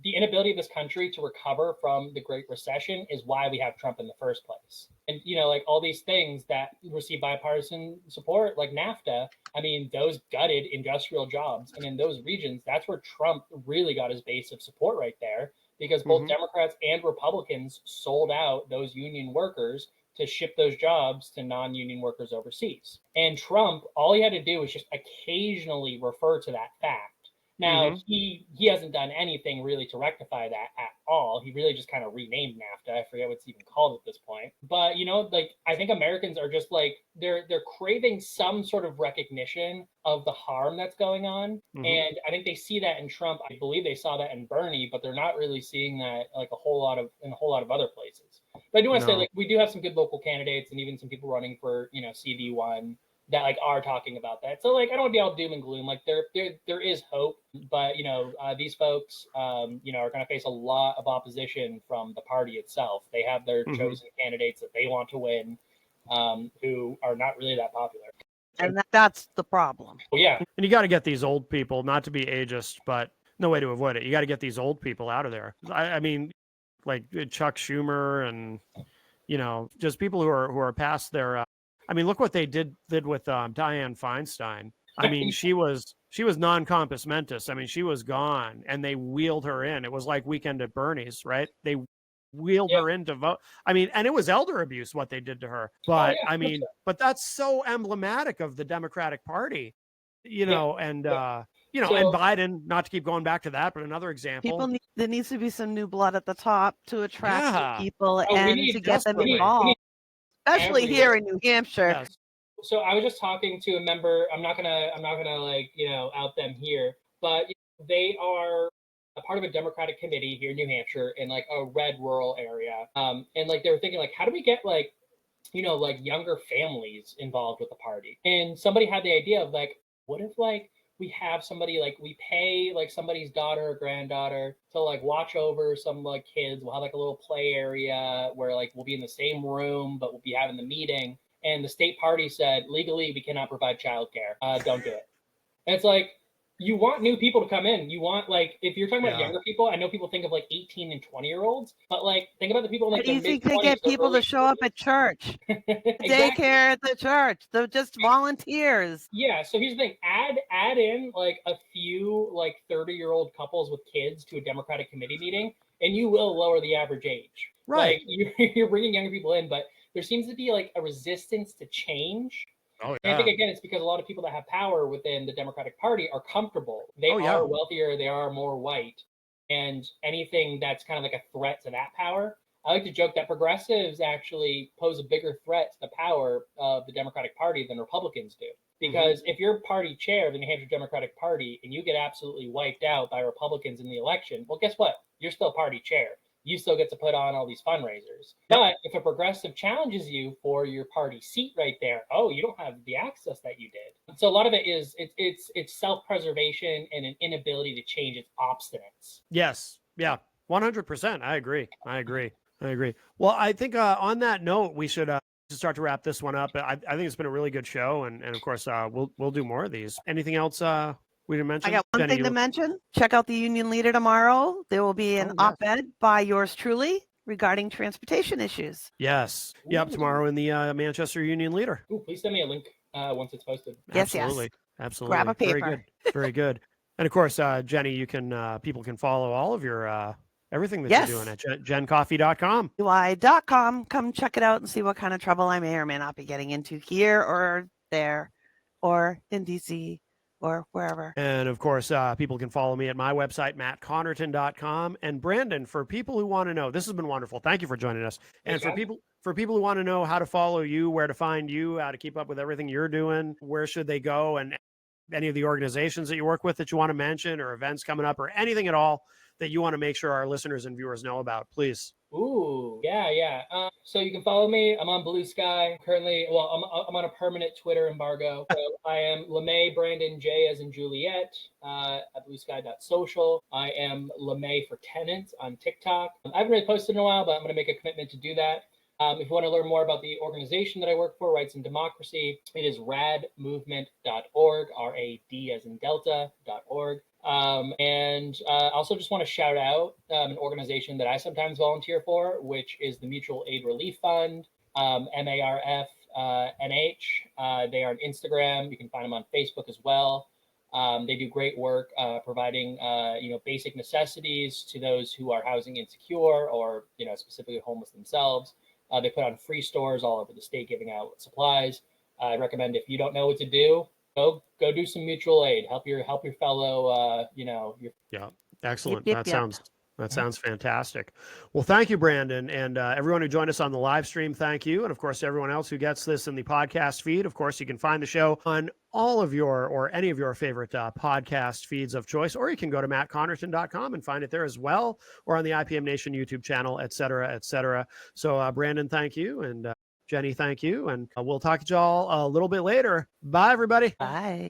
Speaker 3: The inability of this country to recover from the Great Recession is why we have Trump in the first place. And, like, all these things that receive bipartisan support, like NAFTA, I mean, those gutted industrial jobs. And in those regions, that's where Trump really got his base of support right there, because both Democrats and Republicans sold out those union workers to ship those jobs to non-union workers overseas. And Trump, all he had to do was just occasionally refer to that fact Now, he hasn't done anything really to rectify that at all. He really just kind of renamed NAFTA. I forget what's even called at this point. But, like, I think Americans are just like, they're craving some sort of recognition of the harm that's going on. And I think they see that in Trump. I believe they saw that in Bernie, but they're not really seeing that like in a whole lot of other places. But I do want to say, like, we do have some good local candidates and even some people running for, CV1 that like are talking about that. So like, I don't want to be all doom and gloom. Like there is hope, but these folks, are going to face a lot of opposition from the party itself. They have their chosen candidates that they want to win, who are not really that popular.
Speaker 2: And that's the problem.
Speaker 3: Yeah.
Speaker 1: And you got to get these old people, not to be ageist, but no way to avoid it. You got to get these old people out of there. I mean, like Chuck Schumer and, just people who are past their, I mean, look what they did with Dianne Feinstein. I mean, she was non compos mentis. I mean, she was gone, and they wheeled her in. It was like Weekend at Bernie's, right? They wheeled her in to vote. I mean, and it was elder abuse what they did to her. But I mean, but that's so emblematic of the Democratic Party, and Biden. Not to keep going back to that, but another example.
Speaker 2: There needs to be some new blood at the top to attract new people and to get them
Speaker 1: desperately.
Speaker 2: involved. Especially here in New Hampshire.
Speaker 1: Yes.
Speaker 3: So I was just talking to a member. I'm not gonna like out them here, but they are a part of a Democratic committee here in New Hampshire in like a red rural area. And like they were thinking like, how do we get like like younger families involved with the party? And somebody had the idea of like, what if like we have somebody like we pay like somebody's daughter or granddaughter to like watch over some like kids. We'll have like a little play area where like we'll be in the same room, but we'll be having the meeting. And the state party said legally we cannot provide childcare. Don't do it. And it's like, you want new people to come in. You want like, if you're talking about younger people, I know people think of like 18 and 20-year-olds, but like think about the people in like
Speaker 2: How do you
Speaker 3: their
Speaker 2: think they get people to show up at church?
Speaker 3: Exactly.
Speaker 2: Daycare at the church. They're just volunteers.
Speaker 3: Yeah. So here's the thing: add in like a few like 30-year-old couples with kids to a Democratic committee meeting, and you will lower the average age.
Speaker 1: Right.
Speaker 3: Like you're bringing younger people in, but there seems to be like a resistance to change.
Speaker 1: Oh, yeah.
Speaker 3: And I think again, it's because a lot of people that have power within the Democratic Party are comfortable. They are wealthier. They are more white, and anything that's kind of like a threat to that power. I like to joke that progressives actually pose a bigger threat to the power of the Democratic Party than Republicans do. Because if you're party chair of the New Hampshire Democratic Party and you get absolutely wiped out by Republicans in the election, well, guess what? You're still party chair. You still get to put on all these fundraisers. But if a progressive challenges you for your party seat right there, oh, you don't have the access that you did. So a lot of it is it's self-preservation and an inability to change. It's obstinance.
Speaker 1: Yes. Yeah. 100%. I agree. Well, I think on that note, we should start to wrap this one up. I think it's been a really good show, and of course we'll do more of these. Anything else we didn't mention?
Speaker 2: I got one thing to mention. Check out the Union Leader tomorrow. There will be an op-ed by yours truly regarding transportation issues.
Speaker 1: Yes. Yep. Tomorrow in the Manchester Union Leader.
Speaker 3: Ooh, please send me a link once it's posted.
Speaker 2: Yes.
Speaker 1: Absolutely.
Speaker 2: Grab a paper.
Speaker 1: Very good. Very good. And of course, Jenny, you can people can follow all of your everything that you're doing at gencoffee.com.
Speaker 2: UI.com. Come check it out and see what kind of trouble I may or may not be getting into here or there or in DC or wherever.
Speaker 1: And of course, people can follow me at my website, mattconnarton.com. And Brandon, for people who want to know, this has been wonderful. Thank you for joining us. And for people who want to know how to follow you, where to find you, how to keep up with everything you're doing, where should they go, and any of the organizations that you work with that you want to mention, or events coming up, or anything at all that you want to make sure our listeners and viewers know about, please.
Speaker 3: Ooh, yeah. So you can follow me. I'm on Blue Sky currently. Well, I'm on a permanent Twitter embargo. So I am LeMay Brandon J as in Juliet at bluesky.social. I am LeMay for Tenant on TikTok. I haven't really posted in a while, but I'm going to make a commitment to do that. If you want to learn more about the organization that I work for, Rights and Democracy, it is radmovement.org, RAD as in Delta.org. And also just want to shout out an organization that I sometimes volunteer for, which is the Mutual Aid Relief Fund, MARF NH. They are on Instagram. You can find them on Facebook as well. They do great work providing basic necessities to those who are housing insecure or specifically homeless themselves. They put on free stores all over the state giving out supplies. I recommend, if you don't know what to do, go do some mutual aid. Help your fellow.
Speaker 1: Yeah, excellent.
Speaker 2: Yep, yep.
Speaker 1: That sounds fantastic. Well, thank you, Brandon, and everyone who joined us on the live stream. Thank you, and of course, everyone else who gets this in the podcast feed. Of course, you can find the show on all of your or any of your favorite podcast feeds of choice, or you can go to mattconnarton.com and find it there as well, or on the IPM Nation YouTube channel, et cetera, et cetera. So, Brandon, thank you, and Jenny, thank you, and we'll talk to y'all a little bit later. Bye, everybody.
Speaker 2: Bye.